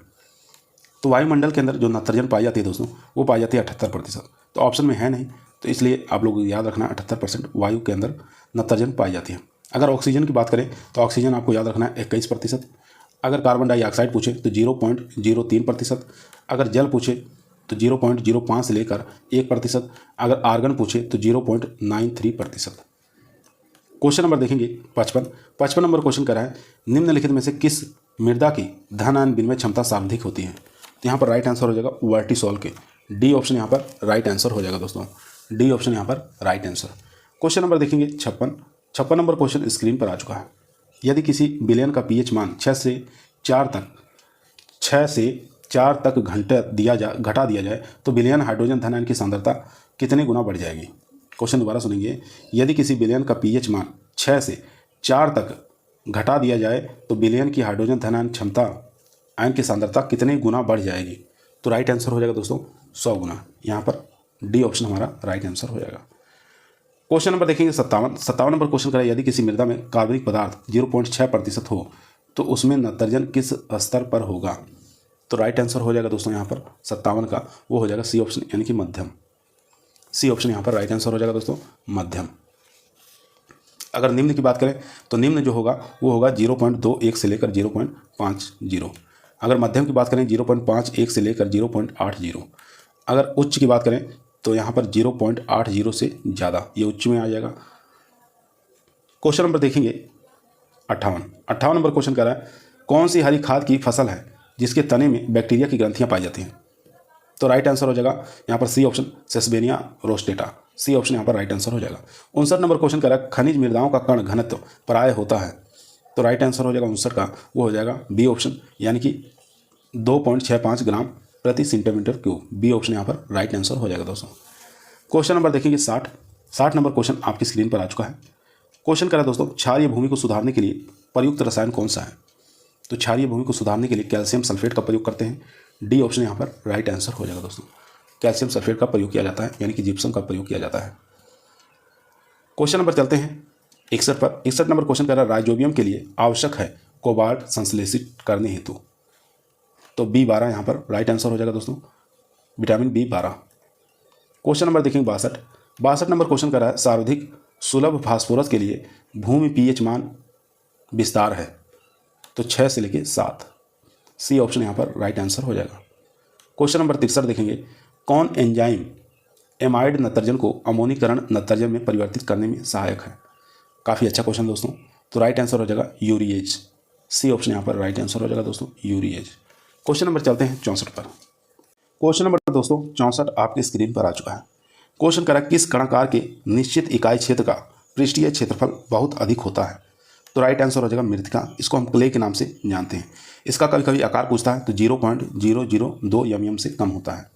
तो वायुमंडल के अंदर जो नाइट्रोजन पाई जाती है दोस्तों वो पाई जाती है 78%। तो ऑप्शन में है नहीं, तो इसलिए आप लोग याद रखना 78% वायु के अंदर नाइट्रोजन पाई जाती है। अगर ऑक्सीजन की बात करें तो ऑक्सीजन आपको याद रखना है 21%। अगर कार्बन डाइऑक्साइड पूछे तो 0.03%। अगर जल पूछे तो 0.05 से लेकर 1%। अगर आर्गन पूछे तो 0.93%। क्वेश्चन नंबर देखेंगे 55 नंबर क्वेश्चन कर रहा है, निम्नलिखित में से किस मृदा की धन आयन विनिमय क्षमता सर्वाधिक होती है? तो यहाँ पर राइट आंसर हो जाएगा वर्टिसॉल के। डी ऑप्शन यहाँ पर राइट आंसर हो जाएगा दोस्तों। डी ऑप्शन यहाँ पर राइट आंसर। क्वेश्चन नंबर देखेंगे 56 नंबर क्वेश्चन स्क्रीन पर आ चुका है। यदि किसी विलयन का पीएच मान 6 से 4 तक घटा दिया जाए तो विलयन हाइड्रोजन धन आयन की सांद्रता कितने गुना बढ़ जाएगी? क्वेश्चन दोबारा सुनेंगे, यदि किसी विलयन का पीएच मान 6 से 4 तक घटा दिया जाए तो विलयन की हाइड्रोजन धन आयन क्षमता आयन की सांद्रता कितने गुना बढ़ जाएगी? तो राइट आंसर हो जाएगा दोस्तों 100 गुना। यहाँ पर डी ऑप्शन हमारा राइट आंसर हो जाएगा। क्वेश्चन नंबर देखेंगे 57 नंबर क्वेश्चन करें, यदि किसी मृदा में कार्बनिक पदार्थ 0.6% हो तो उसमें नाइट्रोजन किस स्तर पर होगा? तो राइट आंसर हो जाएगा दोस्तों यहाँ पर 57 का वो हो जाएगा सी ऑप्शन, यानी कि मध्यम। सी ऑप्शन यहाँ पर राइट आंसर हो जाएगा दोस्तों मध्यम। अगर निम्न की बात करें तो निम्न जो होगा वो होगा 0.21 से लेकर 0.50। अगर मध्यम की बात करें 0.51 से लेकर 0.80। अगर उच्च की बात करें तो यहाँ पर 0.80 से ज़्यादा, ये उच्च में आ जाएगा। क्वेश्चन नंबर देखेंगे 58 नंबर क्वेश्चन कह रहा है, कौन सी हरी खाद की फसल है जिसके तने में बैक्टीरिया की ग्रंथियाँ पाई जाती हैं? तो राइट आंसर हो जाएगा यहाँ पर C option, sesbania rostrata. C option यहाँ पर राइट आंसर हो जाएगा। 59 नंबर क्वेश्चन कह रहा है, खनिज मृदाओं का कण घनत्व प्राय होता है। तो राइट आंसर हो जाएगा 59 का वो हो जाएगा बी ऑप्शन, यानी कि 2.65 ग्राम प्रति सेंटीमीटर क्यूब। बी ऑप्शन यहाँ पर राइट आंसर हो जाएगा दोस्तों। क्वेश्चन नंबर देखेंगे 60 नंबर क्वेश्चन आपकी स्क्रीन पर आ चुका है। क्वेश्चन करा दोस्तों, क्षारीय भूमि को सुधारने के लिए प्रयुक्त रसायन कौन सा है? तो क्षारीय भूमि को सुधारने के लिए कैल्शियम सल्फेट का प्रयोग करते हैं। डी ऑप्शन यहाँ पर राइट आंसर हो जाएगा दोस्तों। कैल्शियम सल्फेट का प्रयोग किया जाता है, यानी कि जिप्सम का प्रयोग किया जाता है। क्वेश्चन नंबर चलते हैं 61 पर। 61 नंबर क्वेश्चन कर रहा है, राइजोबियम के लिए आवश्यक है कोबाल्ट संश्लेषित करने हेतु। तो B12 यहाँ पर राइट आंसर हो जाएगा दोस्तों, विटामिन B12। क्वेश्चन नंबर देखेंगे 62 नंबर क्वेश्चन कर रहा है, सर्वाधिक सुलभ फास्फोरस के लिए भूमि pH मान विस्तार है। तो 6 से लेके 7, सी ऑप्शन यहाँ पर राइट आंसर हो जाएगा। क्वेश्चन नंबर 63 देखेंगे, कौन एंजाइम एमाइड नत्रजन को अमोनीकरण नत्रजन में परिवर्तित करने में सहायक है? काफ़ी अच्छा क्वेश्चन दोस्तों। तो राइट आंसर हो जाएगा यूरिएज, सी ऑप्शन यहाँ पर राइट आंसर हो जाएगा दोस्तों, यूरिएज। क्वेश्चन नंबर चलते हैं 64 पर। क्वेश्चन नंबर दोस्तों 64 आपकी स्क्रीन पर आ चुका है। क्वेश्चन करा, किस कणाकार के निश्चित इकाई क्षेत्र का पृष्ठीय क्षेत्रफल बहुत अधिक होता है? तो राइट आंसर हो जाएगा मृतिका। इसको हम क्ले के नाम से जानते हैं। इसका कभी कभी आकार पूछता है तो 0.002 mm से कम होता है,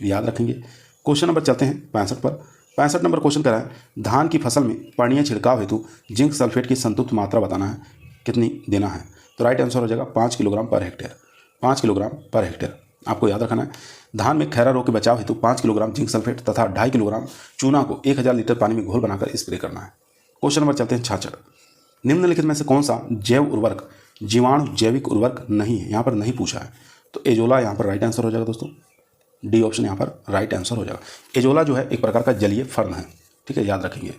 याद रखेंगे। क्वेश्चन नंबर चलते हैं 65 पर। 65 नंबर क्वेश्चन करा है, धान की फसल में पर्णीय छिड़काव हेतु जिंक सल्फेट की संतुलित मात्रा बताना है, कितनी देना है? तो राइट आंसर हो जाएगा 5 kilogram per hectare, 5 kilogram per hectare. आपको याद रखना है, धान में खैरा रोग के बचाव हेतु 5 किलोग्राम जिंक सल्फेट तथा 2.5 किलोग्राम चूना को 1000 लीटर पानी में घोल बनाकर स्प्रे करना है। क्वेश्चन नंबर चलते हैं 66। निम्नलिखित में से कौन सा जैव उर्वरक जीवाणु जैविक उर्वरक नहीं है? यहाँ पर नहीं पूछा है, तो एजोला यहाँ पर राइट आंसर हो जाएगा दोस्तों, डी ऑप्शन यहाँ पर राइट आंसर हो जाएगा। एजोला जो है एक प्रकार का जलीय फर्न है, ठीक है, याद रखेंगे।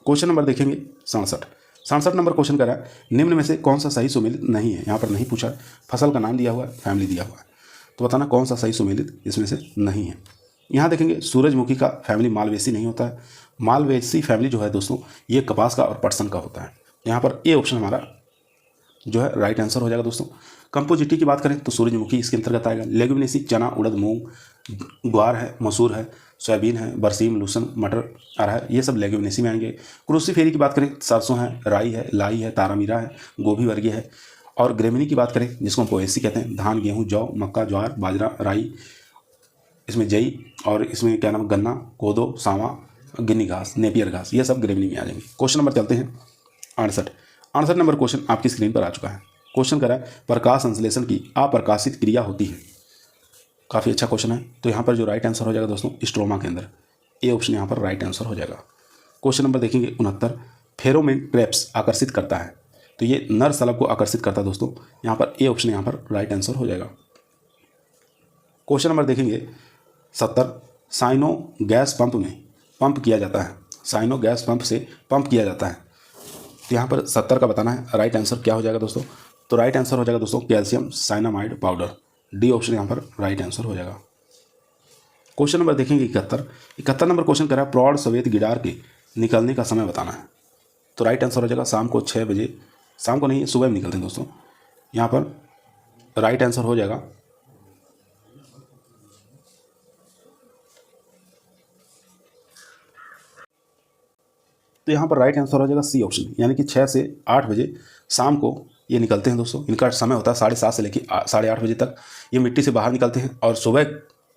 क्वेश्चन नंबर देखेंगे 67 नंबर क्वेश्चन कर रहा है, निम्न में से कौन सा सही सुमेलित नहीं है? यहाँ पर नहीं पूछा है, फसल का नाम दिया हुआ है, फैमिली दिया हुआ है, तो बताना कौन सा सही सुमेलित इसमें से नहीं है। यहाँ देखेंगे सूरजमुखी का फैमिली मालवेसी नहीं होता है। मालवेसी फैमिली जो है दोस्तों ये कपास का और पटसन का होता है। यहाँ पर ए ऑप्शन हमारा जो है राइट आंसर हो जाएगा दोस्तों। कंपोजिटी की बात करें तो सूरजमुखी इसके अंतर्गत आएगा। लेग्यूमिनेसी चना, उड़द, मूंग, ग्वार है, मसूर है, सोयाबीन है, बरसीम, लूसन, मटर, अरहर, ये सब लेग्यूमिनेसी में आएंगे। क्रूसीफेरी की बात करें, सरसों है, राई है, लाई है, तारामीरा है, गोभी वर्गीय है। और ग्रेमिनी की बात करें जिसको हम पोएसी कहते हैं, धान, गेहूँ, जौ, मक्का, ज्वार, बाजरा, राई, इसमें जई, और इसमें क्या नाम, गन्ना, कोदो, सांवा, गिन्नी घास, नेपियर घास, ये सब ग्रेमिनी में आ जाएंगे। क्वेश्चन नंबर चलते हैं 68 नंबर क्वेश्चन आपकी स्क्रीन पर आ चुका है। क्वेश्चन करा है, प्रकाश संश्लेषण की अप्रकाशित क्रिया होती है। काफ़ी अच्छा क्वेश्चन है। तो यहाँ पर जो राइट आंसर हो जाएगा दोस्तों स्ट्रोमा के अंदर, ए ऑप्शन यहाँ पर राइट आंसर हो जाएगा। क्वेश्चन नंबर देखेंगे 69, फेरोमोन ट्रैप्स आकर्षित करता है, तो ये नर शलभ को आकर्षित करता है दोस्तों। यहाँ पर ए ऑप्शन यहाँ पर राइट आंसर हो जाएगा। क्वेश्चन नंबर देखेंगे 70, साइनो गैस पंप में पंप किया जाता है, साइनो गैस पंप से पंप किया जाता है, तो यहाँ पर 70 का बताना है। राइट आंसर क्या हो जाएगा दोस्तों? तो राइट आंसर हो जाएगा दोस्तों calcium cyanamide powder, D option यहाँ पर राइट आंसर हो जाएगा। क्वेश्चन नंबर देखेंगे 71 नंबर क्वेश्चन कर रहा है, प्रौढ़ सफेद गिडार के निकलने का समय बताना है, तो राइट आंसर हो जाएगा शाम को 6 बजे, शाम को नहीं सुबह में निकलते हैं दोस्तों। यहाँ पर राइट आंसर हो जाएगा तो यहाँ पर राइट आंसर हो जाएगा सी ऑप्शन, यानी कि 6 से 8 बजे शाम को ये निकलते हैं दोस्तों। इनका समय होता है 7:30 से लेकर 8:30 बजे तक ये मिट्टी से बाहर निकलते हैं, और सुबह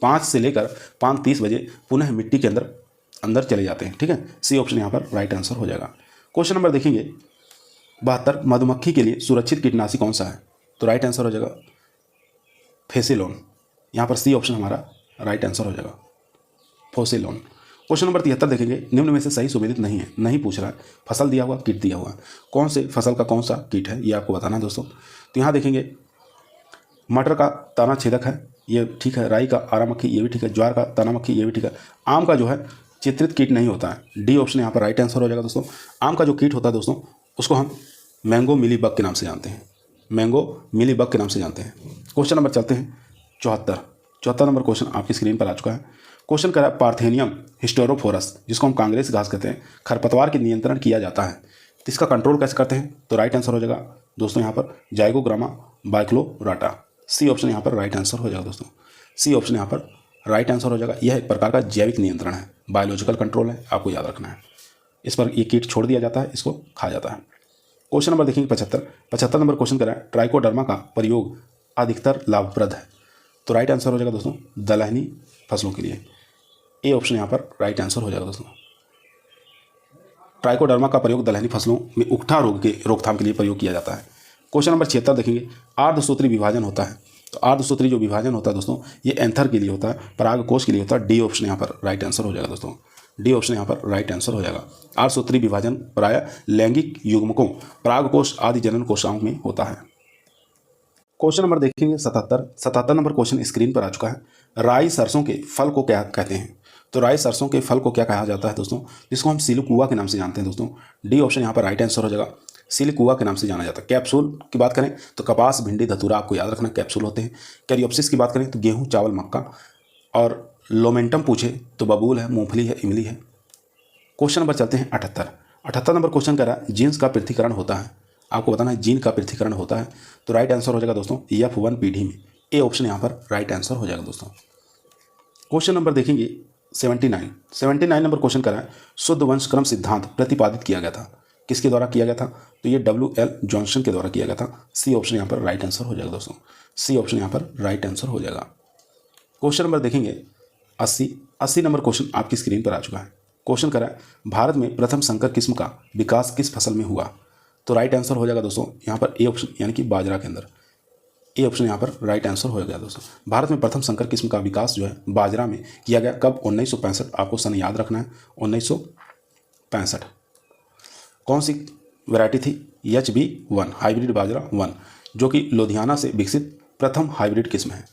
5 से लेकर 5:30 बजे पुनः मिट्टी के अंदर चले जाते हैं, ठीक है। सी ऑप्शन यहाँ पर राइट आंसर हो जाएगा। क्वेश्चन नंबर देखेंगे 72, मधुमक्खी के लिए सुरक्षित कीटनाशी कौन सा है? तो राइट आंसर हो जाएगा फेसिलोन, यहाँ पर सी ऑप्शन हमारा राइट आंसर हो जाएगा, फोसिलोन। क्वेश्चन नंबर 73 देखेंगे, निम्न में से सही सुमेलित नहीं है, नहीं पूछ रहा है, फसल दिया हुआ, कीट दिया हुआ है, कौन से फसल का कौन सा कीट है ये आपको बताना है दोस्तों। तो यहाँ देखेंगे मटर का तना छेदक है, ये ठीक है, राई का आरा मक्खी ये भी ठीक है, ज्वार का तना मक्खी ये भी ठीक है, आम का जो है चित्रित कीट नहीं होता है, डी ऑप्शन यहाँ पर राइट आंसर हो जाएगा दोस्तों। आम का जो कीट होता है दोस्तों उसको हम मैंगो मिलीबग के नाम से जानते हैं, मैंगो मिलीबग के नाम से जानते हैं। क्वेश्चन नंबर चलते हैं 74 नंबर क्वेश्चन आपकी स्क्रीन पर आ चुका है। क्वेश्चन करा, पार्थेनियम हिस्टेरोफोरस जिसको हम कांग्रेस घास कहते हैं, खरपतवार के नियंत्रण किया जाता है, तो इसका कंट्रोल कैसे करते हैं? तो राइट आंसर हो जाएगा दोस्तों यहाँ पर जाइगोग्रामा बाइक्लोराटा, सी ऑप्शन यहाँ पर राइट आंसर हो जाएगा दोस्तों। सी ऑप्शन यहाँ पर राइट आंसर हो जाएगा। यह एक प्रकार का जैविक नियंत्रण है, बायोलॉजिकल कंट्रोल है, आपको याद रखना है। इस पर ये कीट छोड़ दिया जाता है, इसको खा जाता है। क्वेश्चन नंबर देखेंगे 75 नंबर क्वेश्चन करा, ट्राइकोडर्मा का प्रयोग अधिकतर लाभप्रद है, तो राइट आंसर हो जाएगा दोस्तों दलहनी फसलों के लिए, ए ऑप्शन यहाँ पर राइट आंसर हो जाएगा दोस्तों। ट्राइकोडर्मा का प्रयोग दलहनी फसलों में उकठा रोग के रोकथाम के लिए प्रयोग किया जाता है। क्वेश्चन नंबर 76 देखेंगे, अर्धसूत्री विभाजन होता है। तो अर्धसूत्री जो विभाजन होता है दोस्तों, ये एंथर के लिए होता है, परागकोश के लिए होता है। डी ऑप्शन यहाँ पर राइट आंसर हो जाएगा दोस्तों। डी ऑप्शन यहाँ पर राइट आंसर हो जाएगा। अर्धसूत्री विभाजन प्रायः लैंगिक युग्मकों, परागकोश आदि जनन कोशिकाओं में होता है। क्वेश्चन नंबर देखेंगे 77 नंबर क्वेश्चन स्क्रीन पर आ चुका है। राई सरसों के फल को क्या कहते हैं? तो राई सरसों के फल को क्या कहा जाता है दोस्तों? जिसको हम सिलकुआ के नाम से जानते हैं दोस्तों। डी ऑप्शन यहाँ पर राइट आंसर हो जाएगा। सिलकुआ के नाम से जाना जाता है। कैप्सूल की बात करें तो कपास, भिंडी, धतूरा, आपको याद रखना कैप्सूल होते हैं। कैरियोप्सिस की बात करें तो गेहूँ, चावल, मक्का। और लोमेंटम पूछे तो बबूल है, मूंगफली है, इमली है। क्वेश्चन नंबर चलते हैं 78 नंबर क्वेश्चन कह रहा है जीन्स का पृथक्करण होता है। आपको बताना है जीन का पृथक्करण होता है। तो राइट आंसर हो जाएगा दोस्तों F1 पीढ़ी में। ए ऑप्शन यहाँ पर राइट आंसर हो जाएगा दोस्तों। क्वेश्चन नंबर देखेंगे 79 नंबर क्वेश्चन करा है शुद्ध वंशक्रम सिद्धांत प्रतिपादित किया गया था। किसके द्वारा किया गया था? तो ये WL जॉनसन के द्वारा किया गया था। सी ऑप्शन यहाँ पर राइट आंसर हो जाएगा दोस्तों। सी ऑप्शन यहाँ पर राइट आंसर हो जाएगा। क्वेश्चन नंबर देखेंगे 80 नंबर क्वेश्चन आपकी स्क्रीन पर आ चुका है। क्वेश्चन करा है भारत में प्रथम संकर किस्म का विकास किस फसल में हुआ? तो राइट आंसर हो जाएगा दोस्तों यहाँ पर ए ऑप्शन, यानी कि बाजरा के अंदर। ए ऑप्शन यहाँ पर राइट आंसर हो गया दोस्तों। भारत में प्रथम संकर किस्म का विकास जो है बाजरा में किया गया। कब? 1965। आपको सन याद रखना है 1965। कौन सी वैरायटी थी? HB1 हाइब्रिड बाजरा 1, जो कि लुधियाना से विकसित प्रथम हाइब्रिड किस्म है।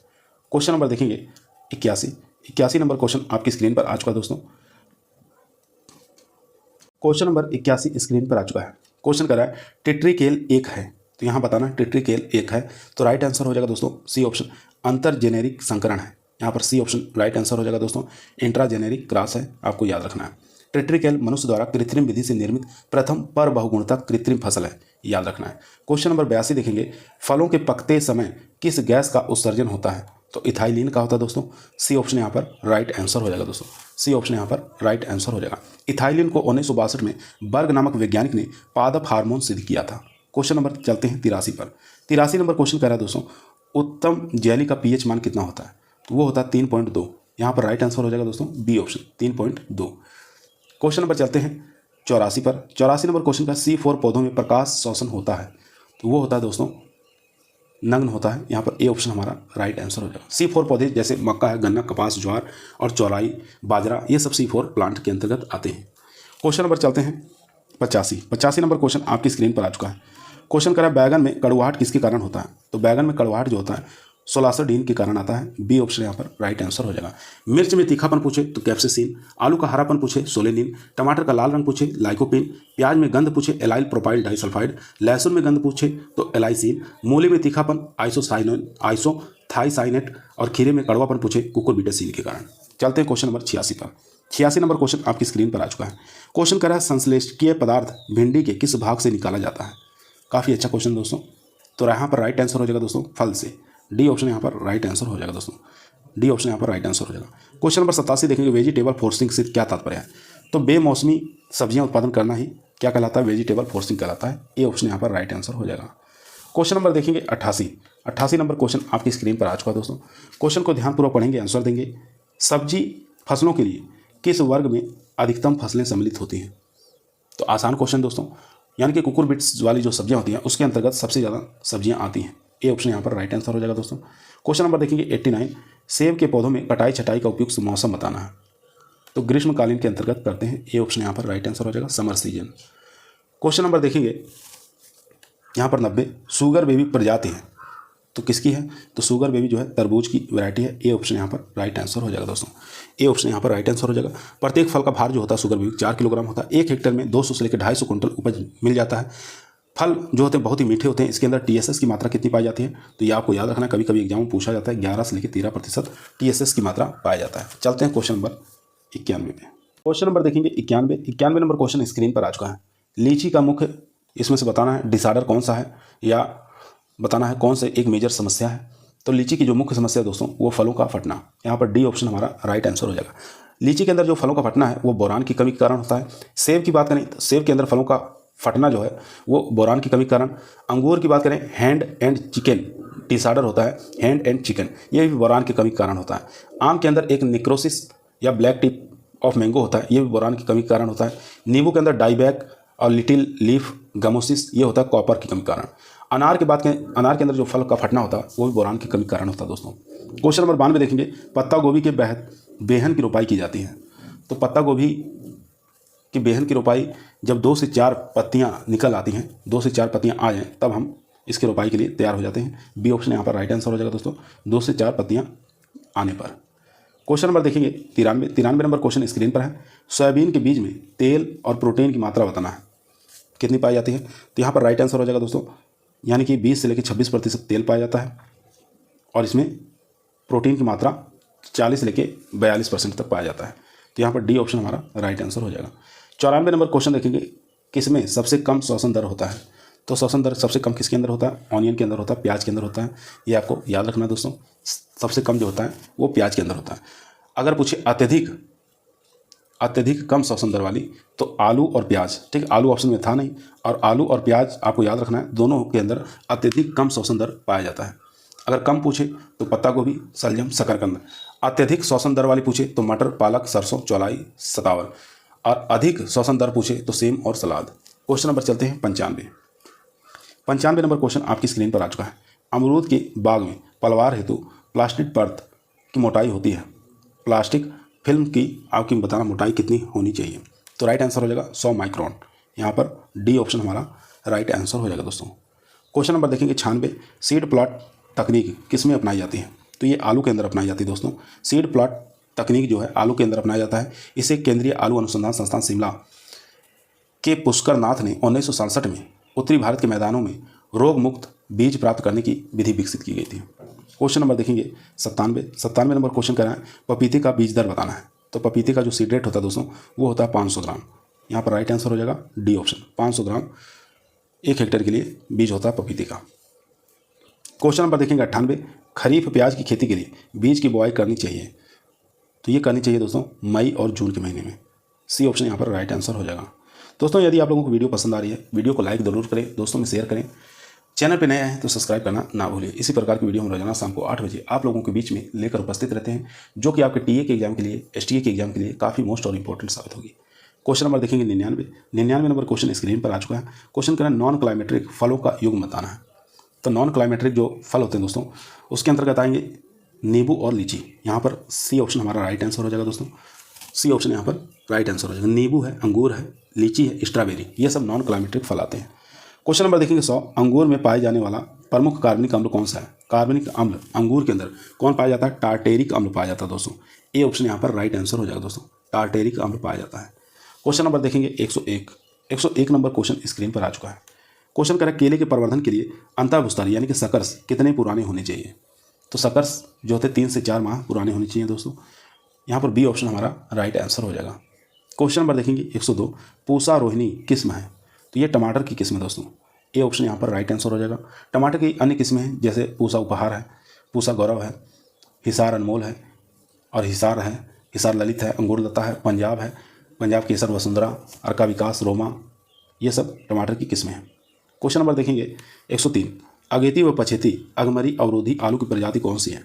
क्वेश्चन नंबर देखेंगे 81 नंबर क्वेश्चन आपकी स्क्रीन पर आ चुका है दोस्तों। क्वेश्चन नंबर 81 स्क्रीन पर आ चुका है। क्वेश्चन कर रहा है टेट्रिकेल 1 है। तो यहाँ बताना टेट्रिकेल 1 है। तो राइट आंसर हो जाएगा दोस्तों सी ऑप्शन अंतर जेनेरिक संकरण है। यहाँ पर सी ऑप्शन राइट आंसर हो जाएगा दोस्तों। इंट्रा जेनेरिक क्रॉस है, आपको याद रखना है। टेट्रिकेल मनुष्य द्वारा कृत्रिम विधि से निर्मित प्रथम पर बहुगुणता कृत्रिम फसल है, याद रखना है। क्वेश्चन नंबर 82 देखेंगे फलों के पकते समय किस गैस का उत्सर्जन होता है? तो इथाइलिन का होता है दोस्तों। सी ऑप्शन यहाँ पर राइट आंसर हो जाएगा दोस्तों। सी ऑप्शन यहाँ पर राइट आंसर हो जाएगा। इथाइलिन को 1962 में बर्ग नामक वैज्ञानिक ने पादप हार्मोन सिद्ध किया था। क्वेश्चन नंबर चलते हैं 83 पर। 83 नंबर क्वेश्चन कह रहा है दोस्तों उत्तम जेली का पीएच मान कितना होता है? तो वो होता है 3.2। यहाँ पर राइट आंसर हो जाएगा दोस्तों बी ऑप्शन 3.2। क्वेश्चन नंबर चलते हैं 84 पर। 84 नंबर क्वेश्चन का C4 पौधों में प्रकाश शोषण होता है। तो वो होता है दोस्तों नग्न होता है। यहाँ पर ए ऑप्शन हमारा राइट आंसर हो जाएगा। C4 पौधे जैसे मक्का है, गन्ना, कपास, ज्वार और चौलाई, बाजरा, ये सब C4 प्लांट के अंतर्गत आते हैं। क्वेश्चन नंबर चलते हैं 85 नंबर क्वेश्चन आपकी स्क्रीन पर आ चुका है। क्वेश्चन करा बैगन में कड़वाहट किसके कारण होता है? तो बैगन में कड़वाहट जो होता है सोलासोडीन के कारण आता है। बी ऑप्शन यहाँ पर राइट आंसर हो जाएगा। मिर्च में तीखापन पूछे तो कैप्सेसिन, आलू का हरापन पूछे सोलेनिन, टमाटर का लाल रंग पूछे लाइकोपिन, प्याज में गंध पूछे एलाइल प्रोपाइल डाइसल्फाइड, लहसुन में गंध पूछे तो एलाइसिन, मूली में तीखापन आइसोथाइसाइनेट और खीरे में कड़वापन पूछे कुकुरबिटेसिन के कारण। चलते हैं क्वेश्चन नंबर 86 पर। 86 नंबर क्वेश्चन आपकी स्क्रीन पर आ चुका है। क्वेश्चन करा है संश्लेषकीय पदार्थ भिंडी के किस भाग से निकाला जाता है? काफ़ी अच्छा क्वेश्चन दोस्तों। तो यहाँ पर राइट आंसर हो जाएगा दोस्तों फल से। डी ऑप्शन यहाँ पर राइट आंसर हो जाएगा दोस्तों। डी ऑप्शन यहाँ पर राइट आंसर हो जाएगा। क्वेश्चन नंबर 87 देखेंगे वेजिटेबल फोर्सिंग से क्या तात्पर्य है? तो बेमौसमी सब्जियां उत्पादन करना ही क्या कहलाता है? वेजिटेबल फोर्सिंग कहलाता है। ए ऑप्शन यहाँ पर राइट आंसर हो जाएगा। क्वेश्चन नंबर देखेंगे 88 नंबर क्वेश्चन आपकी स्क्रीन पर आ चुका है दोस्तों। क्वेश्चन को ध्यानपूर्वक पढ़ेंगे, आंसर देंगे। सब्जी फसलों के लिए किस वर्ग में अधिकतम फसलें सम्मिलित होती हैं? तो आसान क्वेश्चन दोस्तों, यानी कि कुकुरबिट्स वाली जो सब्जियां होती हैं उसके अंतर्गत सबसे ज़्यादा सब्जियां आती हैं। ए ऑप्शन यहाँ पर राइट आंसर हो जाएगा दोस्तों। क्वेश्चन नंबर देखेंगे 89 सेब के पौधों में कटाई छटाई का उपयुक्त मौसम बताना है। तो ग्रीष्मकालीन के अंतर्गत करते हैं। ए ऑप्शन यहाँ पर राइट आंसर हो जाएगा समर सीजन। क्वेश्चन नंबर देखेंगे यहाँ पर 90 शुगर बेबी प्रजाति है तो किसकी है? तो शुगर बेबी जो है तरबूज की वैरायटी है। ए ऑप्शन यहाँ पर राइट आंसर हो जाएगा दोस्तों। ए ऑप्शन यहाँ पर राइट आंसर हो जाएगा। प्रत्येक फल का भार जो होता है शुगर बेबी 4 किलोग्राम होता है। 1 हेक्टेयर में 200 से लेकर 250 कुंटल उपज मिल जाता है। फल जो होते हैं बहुत ही मीठे होते हैं। इसके अंदर TSS की मात्रा कितनी पाई जाती है? तो ये आपको याद रखना, कभी कभी एग्जाम में पूछा जाता है। 11 से लेकर 13% TSS की मात्रा पाया जाता है। चलते हैं क्वेश्चन नंबर 91 में। क्वेश्चन नंबर देखेंगे 91 नंबर क्वेश्चन स्क्रीन पर आ चुका है। लीची का मुख्य इसमें से बताना है डिसऑर्डर कौन सा है या बताना है कौन से एक मेजर समस्या है। तो लीची की जो मुख्य समस्या है दोस्तों वो फलों का फटना। यहाँ पर डी ऑप्शन हमारा राइट आंसर हो जाएगा। लीची के अंदर जो फलों का फटना है वो बोरान की कमी के कारण होता है। सेब की बात करें तो सेब के अंदर फलों का फटना जो है वो बोरान की कमी के कारण। अंगूर की बात करें हैंड एंड चिकन डिसऑर्डर होता है, हैंड एंड चिकन, ये भी बोरान की कमी के कारण होता है। आम के अंदर एक निक्रोसिस या ब्लैक टिप ऑफ मैंगो होता है, ये भी बोरान की कमी के कारण होता है। नींबू के अंदर डाइबैक और लिटिल लीफ गमोसिस, ये होता है कॉपर की कमी के कारण। अनार के अंदर जो फल का फटना होता है वो भी बोरान की कमी के कारण होता है दोस्तों। क्वेश्चन नंबर 92 देखेंगे, पत्ता गोभी के बेहन की रोपाई की जाती है। तो पत्ता गोभी की बेहन की रोपाई जब 2 से 4 पत्तियां निकल आती हैं, 2 से 4 पत्तियां आ जाएं, तब हम इसकी रोपाई के लिए तैयार हो जाते हैं। बी ऑप्शन यहाँ पर राइट आंसर हो जाएगा दोस्तों, 2 से 4 पत्तियां आने पर। क्वेश्चन नंबर देखेंगे 93 नंबर क्वेश्चन स्क्रीन पर है। सोयाबीन के बीज में तेल और प्रोटीन की मात्रा बताना है, कितनी पाई जाती है। तो यहाँ पर राइट आंसर हो जाएगा दोस्तों, यानी कि 20 से लेकर 26% तेल पाया जाता है और इसमें प्रोटीन की मात्रा 40 से लेकर 42% तक पाया जाता है। तो यहाँ पर डी ऑप्शन हमारा राइट आंसर हो जाएगा। 94 नंबर क्वेश्चन देखेंगे, किसमें सबसे कम श्वसन दर होता है। तो श्वसन दर सबसे कम किसके अंदर होता है, ऑनियन के अंदर होता है, प्याज के अंदर होता है। ये आपको याद रखना है दोस्तों, सबसे कम जो होता है वो प्याज के अंदर होता है। अगर पूछे अत्यधिक कम श्वसन दर वाली, तो आलू और प्याज, ठीक, आलू ऑप्शन में था नहीं, और आलू और प्याज आपको याद रखना है, दोनों के अंदर अत्यधिक कम श्वसन दर पाया जाता है। अगर कम पूछे तो पत्ता गोभी, शलजम, शकरकंद। अत्यधिक श्वसन दर वाली पूछे तो मटर, पालक, सरसों, चौलाई, सतावर। और अधिक श्वसन दर पूछे तो सेम और सलाद। क्वेश्चन नंबर चलते हैं 95 नंबर क्वेश्चन आपकी स्क्रीन पर आ चुका है। अमरूद के बाग में पलवार हेतु प्लास्टिक परत की मोटाई होती है, प्लास्टिक फिल्म की आपकी बताना मोटाई कितनी होनी चाहिए। तो राइट आंसर हो जाएगा 100 माइक्रोन। यहाँ पर डी ऑप्शन हमारा राइट आंसर हो जाएगा दोस्तों। क्वेश्चन नंबर देखेंगे 96, सीड प्लॉट तकनीक किस में अपनाई जाती है। तो ये आलू के अंदर अपनाई जाती है दोस्तों। सीड प्लॉट तकनीक जो है आलू के अंदर अपनाया जाता है। इसे केंद्रीय आलू अनुसंधान संस्थान शिमला के पुष्कर नाथ ने 1967 में उत्तरी भारत के मैदानों में रोग मुक्त बीज प्राप्त करने की विधि विकसित की गई थी। क्वेश्चन नंबर देखेंगे 97 नंबर क्वेश्चन कर रहा है, पपीते का बीज दर बताना है। तो पपीते का जो सीड रेट होता है दोस्तों वो होता है 500 ग्राम। यहाँ पर राइट आंसर हो जाएगा डी ऑप्शन, 500 ग्राम 1 हेक्टेयर के लिए बीज होता है पपीते का। क्वेश्चन नंबर देखेंगे 98, खरीफ प्याज की खेती के लिए बीज की बुआई करनी चाहिए। तो ये करनी चाहिए दोस्तों मई और जून के महीने में। सी ऑप्शन यहाँ पर राइट आंसर हो जाएगा। दोस्तों यदि आप लोगों को वीडियो पसंद आ रही है, वीडियो को लाइक जरूर करें, दोस्तों में शेयर करें, चैनल पे नए आए हैं तो सब्सक्राइब करना ना भूलिए। इसी प्रकार की वीडियो हम रोजाना शाम को 8 बजे आप लोगों के बीच में लेकर उपस्थित रहते हैं, जो कि आपके टीए के एग्जाम के लिए, एसटीए के एग्जाम के लिए काफ़ी मोस्ट और इंपॉर्टेंट साबित होगी। क्वेश्चन नंबर देखेंगे 99 नंबर क्वेश्चन स्क्रीन पर आ चुका है। क्वेश्चन करना नॉन क्लाइमेट्रिक फलों का युग्म बताना है। तो नॉन क्लाइमेट्रिक जो फल होते हैं दोस्तों उसके अंतर्गत आएंगे नींबू और लीची। यहाँ पर सी ऑप्शन हमारा राइट आंसर हो जाएगा दोस्तों, सी ऑप्शन यहाँ पर राइट आंसर हो जाएगा। नींबू है, अंगूर है, लीची है, स्ट्रॉबेरी, ये सब नॉन क्लाइमेट्रिक फल आते हैं। क्वेश्चन नंबर देखेंगे 100, अंगूर में पाए जाने वाला प्रमुख कार्बनिक अम्ल कौन सा है। कार्बनिक अम्ल अंगूर के अंदर कौन पाया जाता है, टार्टेरिक अम्ल पाया जाता है दोस्तों। ए ऑप्शन यहाँ पर राइट आंसर हो जाएगा दोस्तों, टार्टेरिक अम्ल पाया जाता है। क्वेश्चन नंबर देखेंगे 101 नंबर क्वेश्चन स्क्रीन पर आ चुका है। क्वेश्चन करें केले के प्रवर्धन के लिए अंतःभूस्थानी यानी कि सकर्स कितने पुराने होने चाहिए। तो सकर्स जो होते 3 से 4 माह पुराने होने चाहिए दोस्तों। यहाँ पर बी ऑप्शन हमारा राइट आंसर हो जाएगा। क्वेश्चन नंबर देखेंगे 102, पूसा रोहिणी किस्म है। तो ये टमाटर की किस्म है दोस्तों। ए ऑप्शन यहाँ पर राइट आंसर हो जाएगा। टमाटर की अन्य किस्में हैं जैसे पूसा उपहार है, पूसा गौरव है, हिसार अनमोल है और हिसार ललित है, अंगूर लता है, पंजाब है, पंजाब केसर वसुंधरा, अर्का विकास, रोमा, ये सब टमाटर की किस्में हैं। क्वेश्चन नंबर देखेंगे 103, अगेती व पछेती अगमरी अवरोधी आलू की प्रजाति कौन सी है।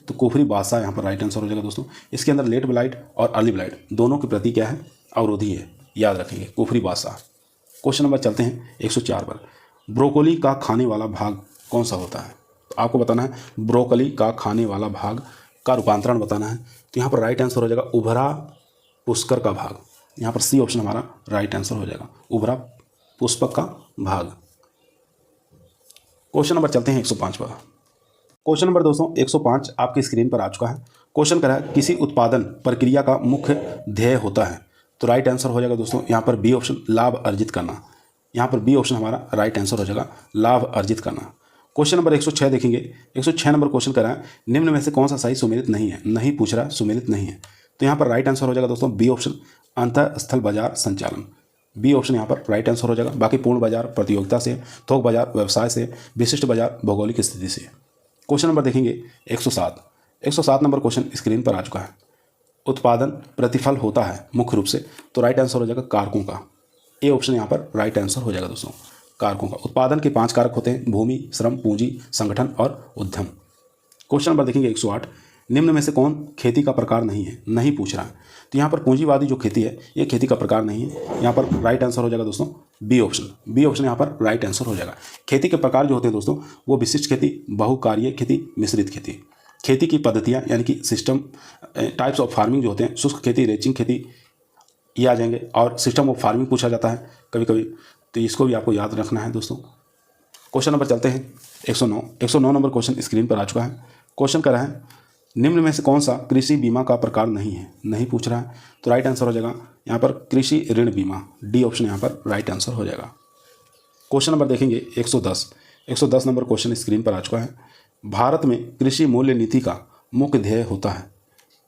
तो कुफरी बादशाह यहाँ पर राइट आंसर हो जाएगा दोस्तों। इसके अंदर लेट ब्लाइट और अर्ली ब्लाइट दोनों की प्रति क्या है, अवरोधी है, याद रखेंगे कुफरी बादशाह। क्वेश्चन नंबर चलते हैं 104 पर, ब्रोकोली का खाने वाला भाग कौन सा होता है। तो आपको बताना है ब्रोकोली का खाने वाला भाग का रूपांतरण बताना है। तो यहाँ पर राइट आंसर हो जाएगा उभरा पुष्कर का भाग। यहाँ पर सी ऑप्शन हमारा राइट आंसर हो जाएगा, उभरा पुष्पक का भाग। क्वेश्चन नंबर चलते हैं 105 पर। क्वेश्चन नंबर दोस्तों 105 आपकी स्क्रीन पर आ चुका है। क्वेश्चन करा है किसी उत्पादन प्रक्रिया का मुख्य ध्येय होता है। तो राइट आंसर हो जाएगा दोस्तों यहाँ पर बी ऑप्शन, लाभ अर्जित करना। यहाँ पर बी ऑप्शन हमारा राइट आंसर हो जाएगा, लाभ अर्जित करना। क्वेश्चन नंबर 106 देखेंगे। 106 नंबर क्वेश्चन करा है निम्न में से कौन सा सही सुमेलित नहीं है। नहीं पूछ रहा है, सुमेलित नहीं है। तो यहाँ पर राइट आंसर हो जाएगा दोस्तों बी ऑप्शन, अंतःस्थल बाजार संचालन। बी ऑप्शन यहाँ पर राइट आंसर हो जाएगा। बाकी पूर्ण बाजार प्रतियोगिता से, थोक बाजार व्यवसाय से, विशिष्ट बाजार भौगोलिक स्थिति से। क्वेश्चन नंबर देखेंगे 107 नंबर क्वेश्चन स्क्रीन पर आ चुका है। उत्पादन प्रतिफल होता है मुख्य रूप से। तो राइट आंसर हो जाएगा कारकों का। ए ऑप्शन यहाँ पर राइट आंसर हो जाएगा दोस्तों, कारकों का। उत्पादन के 5 कारक होते हैं, भूमि, श्रम, पूंजी, संगठन और उद्यम। क्वेश्चन नंबर देखेंगे 108, निम्न में से कौन खेती का प्रकार नहीं है, नहीं पूछ रहा है। तो यहाँ पर पूंजीवादी जो खेती है ये खेती का प्रकार नहीं है। यहाँ पर राइट आंसर हो जाएगा दोस्तों बी ऑप्शन। बी ऑप्शन यहाँ पर राइट आंसर हो जाएगा। खेती के प्रकार जो होते हैं दोस्तों वो विशिष्ट खेती, बहुकार्यीय खेती, मिश्रित खेती। खेती की पद्धतियाँ यानी कि सिस्टम, टाइप्स ऑफ फार्मिंग जो होते हैं, शुष्क खेती, रेचिंग खेती, ये आ जाएंगे। और सिस्टम ऑफ फार्मिंग पूछा जाता है कभी कभी, तो इसको भी आपको याद रखना है दोस्तों। क्वेश्चन नंबर चलते हैं 109 नंबर क्वेश्चन स्क्रीन पर आ चुका है। क्वेश्चन कर रहा है निम्न में से कौन सा कृषि बीमा का प्रकार नहीं है, नहीं पूछ रहा है। तो राइट आंसर हो जाएगा यहाँ पर कृषि ऋण बीमा। डी ऑप्शन यहाँ पर राइट आंसर हो जाएगा। क्वेश्चन नंबर देखेंगे 110 नंबर क्वेश्चन स्क्रीन पर आ चुका है। भारत में कृषि मूल्य नीति का मुख्य ध्येय होता है।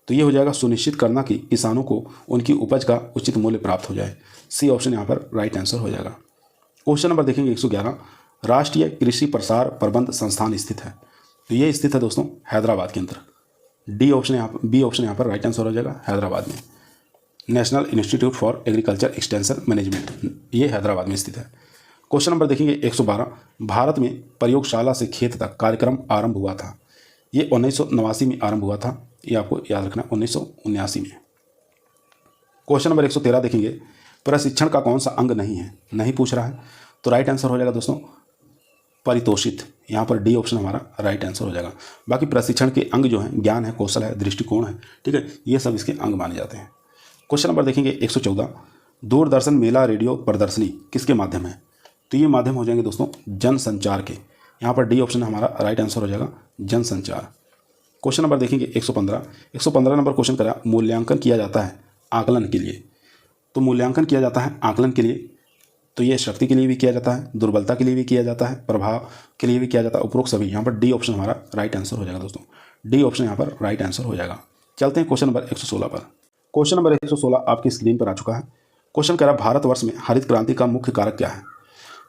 तो ये हो जाएगा सुनिश्चित करना कि किसानों को उनकी उपज का उचित मूल्य प्राप्त हो जाए। सी ऑप्शन यहाँ पर राइट आंसर हो जाएगा। क्वेश्चन नंबर देखेंगे 111 राष्ट्रीय कृषि प्रसार प्रबंध संस्थान स्थित है। तो ये स्थित है दोस्तों हैदराबाद के अंदर। डी ऑप्शन यहाँ पर, बी ऑप्शन यहाँ पर राइट आंसर हो जाएगा हैदराबाद में। National institute for agriculture extension management, ये हैदराबाद में स्थित है। क्वेश्चन नंबर देखेंगे 112 भारत में प्रयोगशाला से खेत तक कार्यक्रम आरंभ हुआ था। ये 1989 में आरंभ हुआ था, ये आपको याद रखना 1979 में। क्वेश्चन नंबर 113 देखेंगे प्रशिक्षण का कौन सा अंग नहीं है, नहीं पूछ रहा है। तो राइट आंसर हो जाएगा दोस्तों परितोषित। यहाँ पर डी ऑप्शन हमारा राइट आंसर हो जाएगा। बाकी प्रशिक्षण के अंग जो हैं ज्ञान है, कौशल है, दृष्टिकोण है, ठीक है, ये सब इसके अंग माने जाते हैं। क्वेश्चन नंबर देखेंगे 114 दूरदर्शन मेला रेडियो प्रदर्शनी किसके माध्यम है। तो ये माध्यम हो जाएंगे दोस्तों जनसंचार के। यहाँ पर डी ऑप्शन हमारा राइट आंसर हो जाएगा जनसंचार। क्वेश्चन नंबर देखेंगे 115 नंबर क्वेश्चन करा मूल्यांकन किया जाता है आकलन के लिए। तो मूल्यांकन किया जाता है आकलन के लिए, तो ये शक्ति के लिए भी किया जाता है, दुर्बलता के लिए भी किया जाता है, प्रभाव के लिए भी किया जाता है, उपरोक्त सभी। यहाँ पर डी ऑप्शन हमारा राइट आंसर हो जाएगा दोस्तों। डी ऑप्शन यहाँ पर राइट आंसर हो जाएगा। चलते हैं क्वेश्चन नंबर 116 पर। क्वेश्चन नंबर 116 आपकी स्क्रीन पर आ चुका है। क्वेश्चन कह रहा है भारतवर्ष में हरित क्रांति का मुख्य कारक क्या है।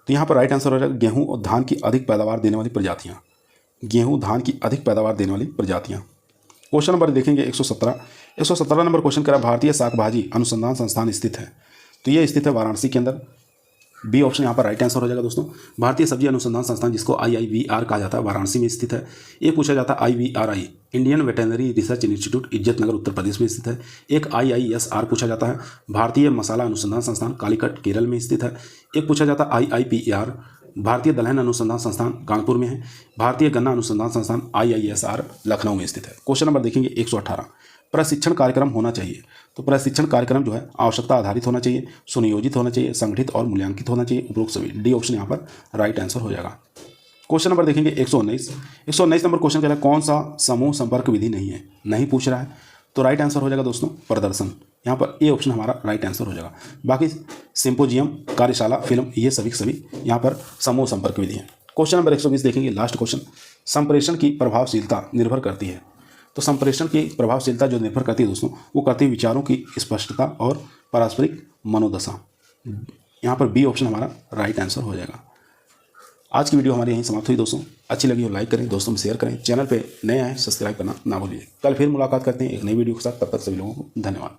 तो यहाँ पर राइट आंसर हो जाएगा गेहूँ और धान की अधिक पैदावार देने वाली प्रजातियाँ। गेहूँ धान की अधिक पैदावार देने वाली प्रजातियाँ। क्वेश्चन नंबर देखेंगे 117 नंबर क्वेश्चन कह रहा है भारतीय शाक भाजी अनुसंधान संस्थान स्थित है। तो ये स्थित है वाराणसी के अंदर। बी ऑप्शन यहाँ पर राइट आंसर हो जाएगा दोस्तों। भारतीय सब्जी अनुसंधान संस्थान जिसको IIVR कहा जाता है वाराणसी में स्थित है। ये पूछा जाता है IVRI Indian Veterinary Research Institute Izzatnagar Uttar Pradesh में स्थित है। एक IISR पूछा जाता है भारतीय मसाला अनुसंधान संस्थान कालीकट केरल में स्थित है। एक पूछा जाता है IIPR भारतीय दलहन अनुसंधान संस्थान कानपुर में है। भारतीय गन्ना अनुसंधान संस्थान IISR लखनऊ में स्थित है। क्वेश्चन नंबर देखेंगे 118 प्रशिक्षण कार्यक्रम होना चाहिए। तो प्रशिक्षण कार्यक्रम जो है आवश्यकता आधारित होना चाहिए, सुनियोजित होना चाहिए, संगठित और मूल्यांकित होना चाहिए, उपरोक्त सभी। डी ऑप्शन यहाँ पर राइट आंसर हो जाएगा। क्वेश्चन नंबर देखेंगे 119 नंबर क्वेश्चन कह रहा है कौन सा समूह संपर्क विधि नहीं है, नहीं पूछ रहा है। तो राइट आंसर हो जाएगा दोस्तों प्रदर्शन। यहाँ पर ए ऑप्शन हमारा राइट आंसर हो जाएगा। बाकी सिंपोजियम, कार्यशाला, फिल्म, ये सभी यहाँ पर समूह संपर्क विधि है। क्वेश्चन नंबर 120 देखेंगे लास्ट क्वेश्चन संप्रेषण की प्रभावशीलता निर्भर करती है। तो संप्रेषण की प्रभावशीलता जो निर्भर करती है दोस्तों वो करती है विचारों की स्पष्टता और पारस्परिक मनोदशा। यहाँ पर बी ऑप्शन हमारा राइट आंसर हो जाएगा। आज की वीडियो हमारी यहीं समाप्त हुई दोस्तों। अच्छी लगी हो लाइक करें, दोस्तों में शेयर करें, चैनल पे नए आए सब्सक्राइब करना ना भूलिए। कल फिर मुलाकात करते हैं एक नई वीडियो के साथ। तब तक सभी लोगों को धन्यवाद।